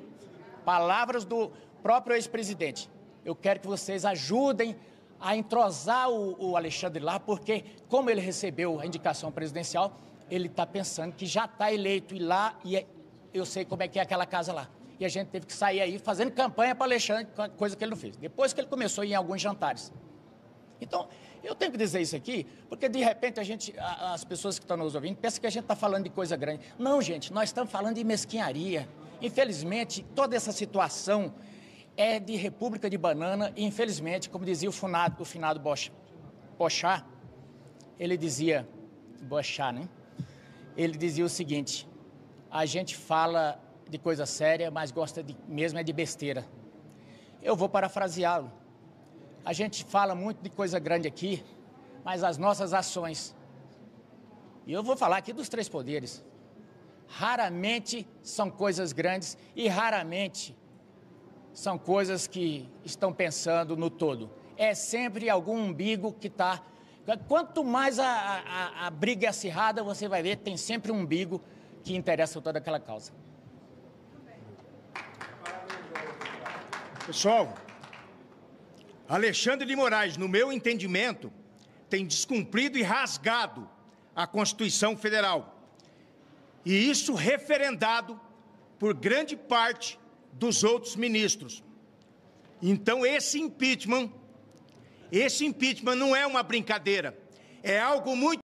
palavras do próprio ex-presidente, eu quero que vocês ajudem a entrosar o Alexandre lá, porque como ele recebeu a indicação presidencial, ele está pensando que já está eleito, e lá, eu sei como é que é aquela casa lá. E a gente teve que sair aí fazendo campanha para Alexandre, coisa que ele não fez. Depois que ele começou a ir em alguns jantares. Então, eu tenho que dizer isso aqui, porque de repente as pessoas que estão nos ouvindo pensam que a gente está falando de coisa grande. Não, gente, nós estamos falando de mesquinharia. Infelizmente, toda essa situação é de república de banana e, infelizmente, como dizia o finado Bochá, ele dizia, Bochá, né? Ele dizia o seguinte, a gente fala de coisa séria, mas gosta mesmo de besteira. Eu vou parafraseá-lo. A gente fala muito de coisa grande aqui, mas as nossas ações, e eu vou falar aqui dos três poderes, raramente são coisas grandes e raramente são coisas que estão pensando no todo. É sempre algum umbigo que está... Quanto mais a briga é acirrada, você vai ver, tem sempre um umbigo que interessa toda aquela causa. Pessoal, Alexandre de Moraes, no meu entendimento, tem descumprido e rasgado a Constituição Federal. E isso referendado por grande parte dos outros ministros. Então, esse impeachment não é uma brincadeira, é algo muito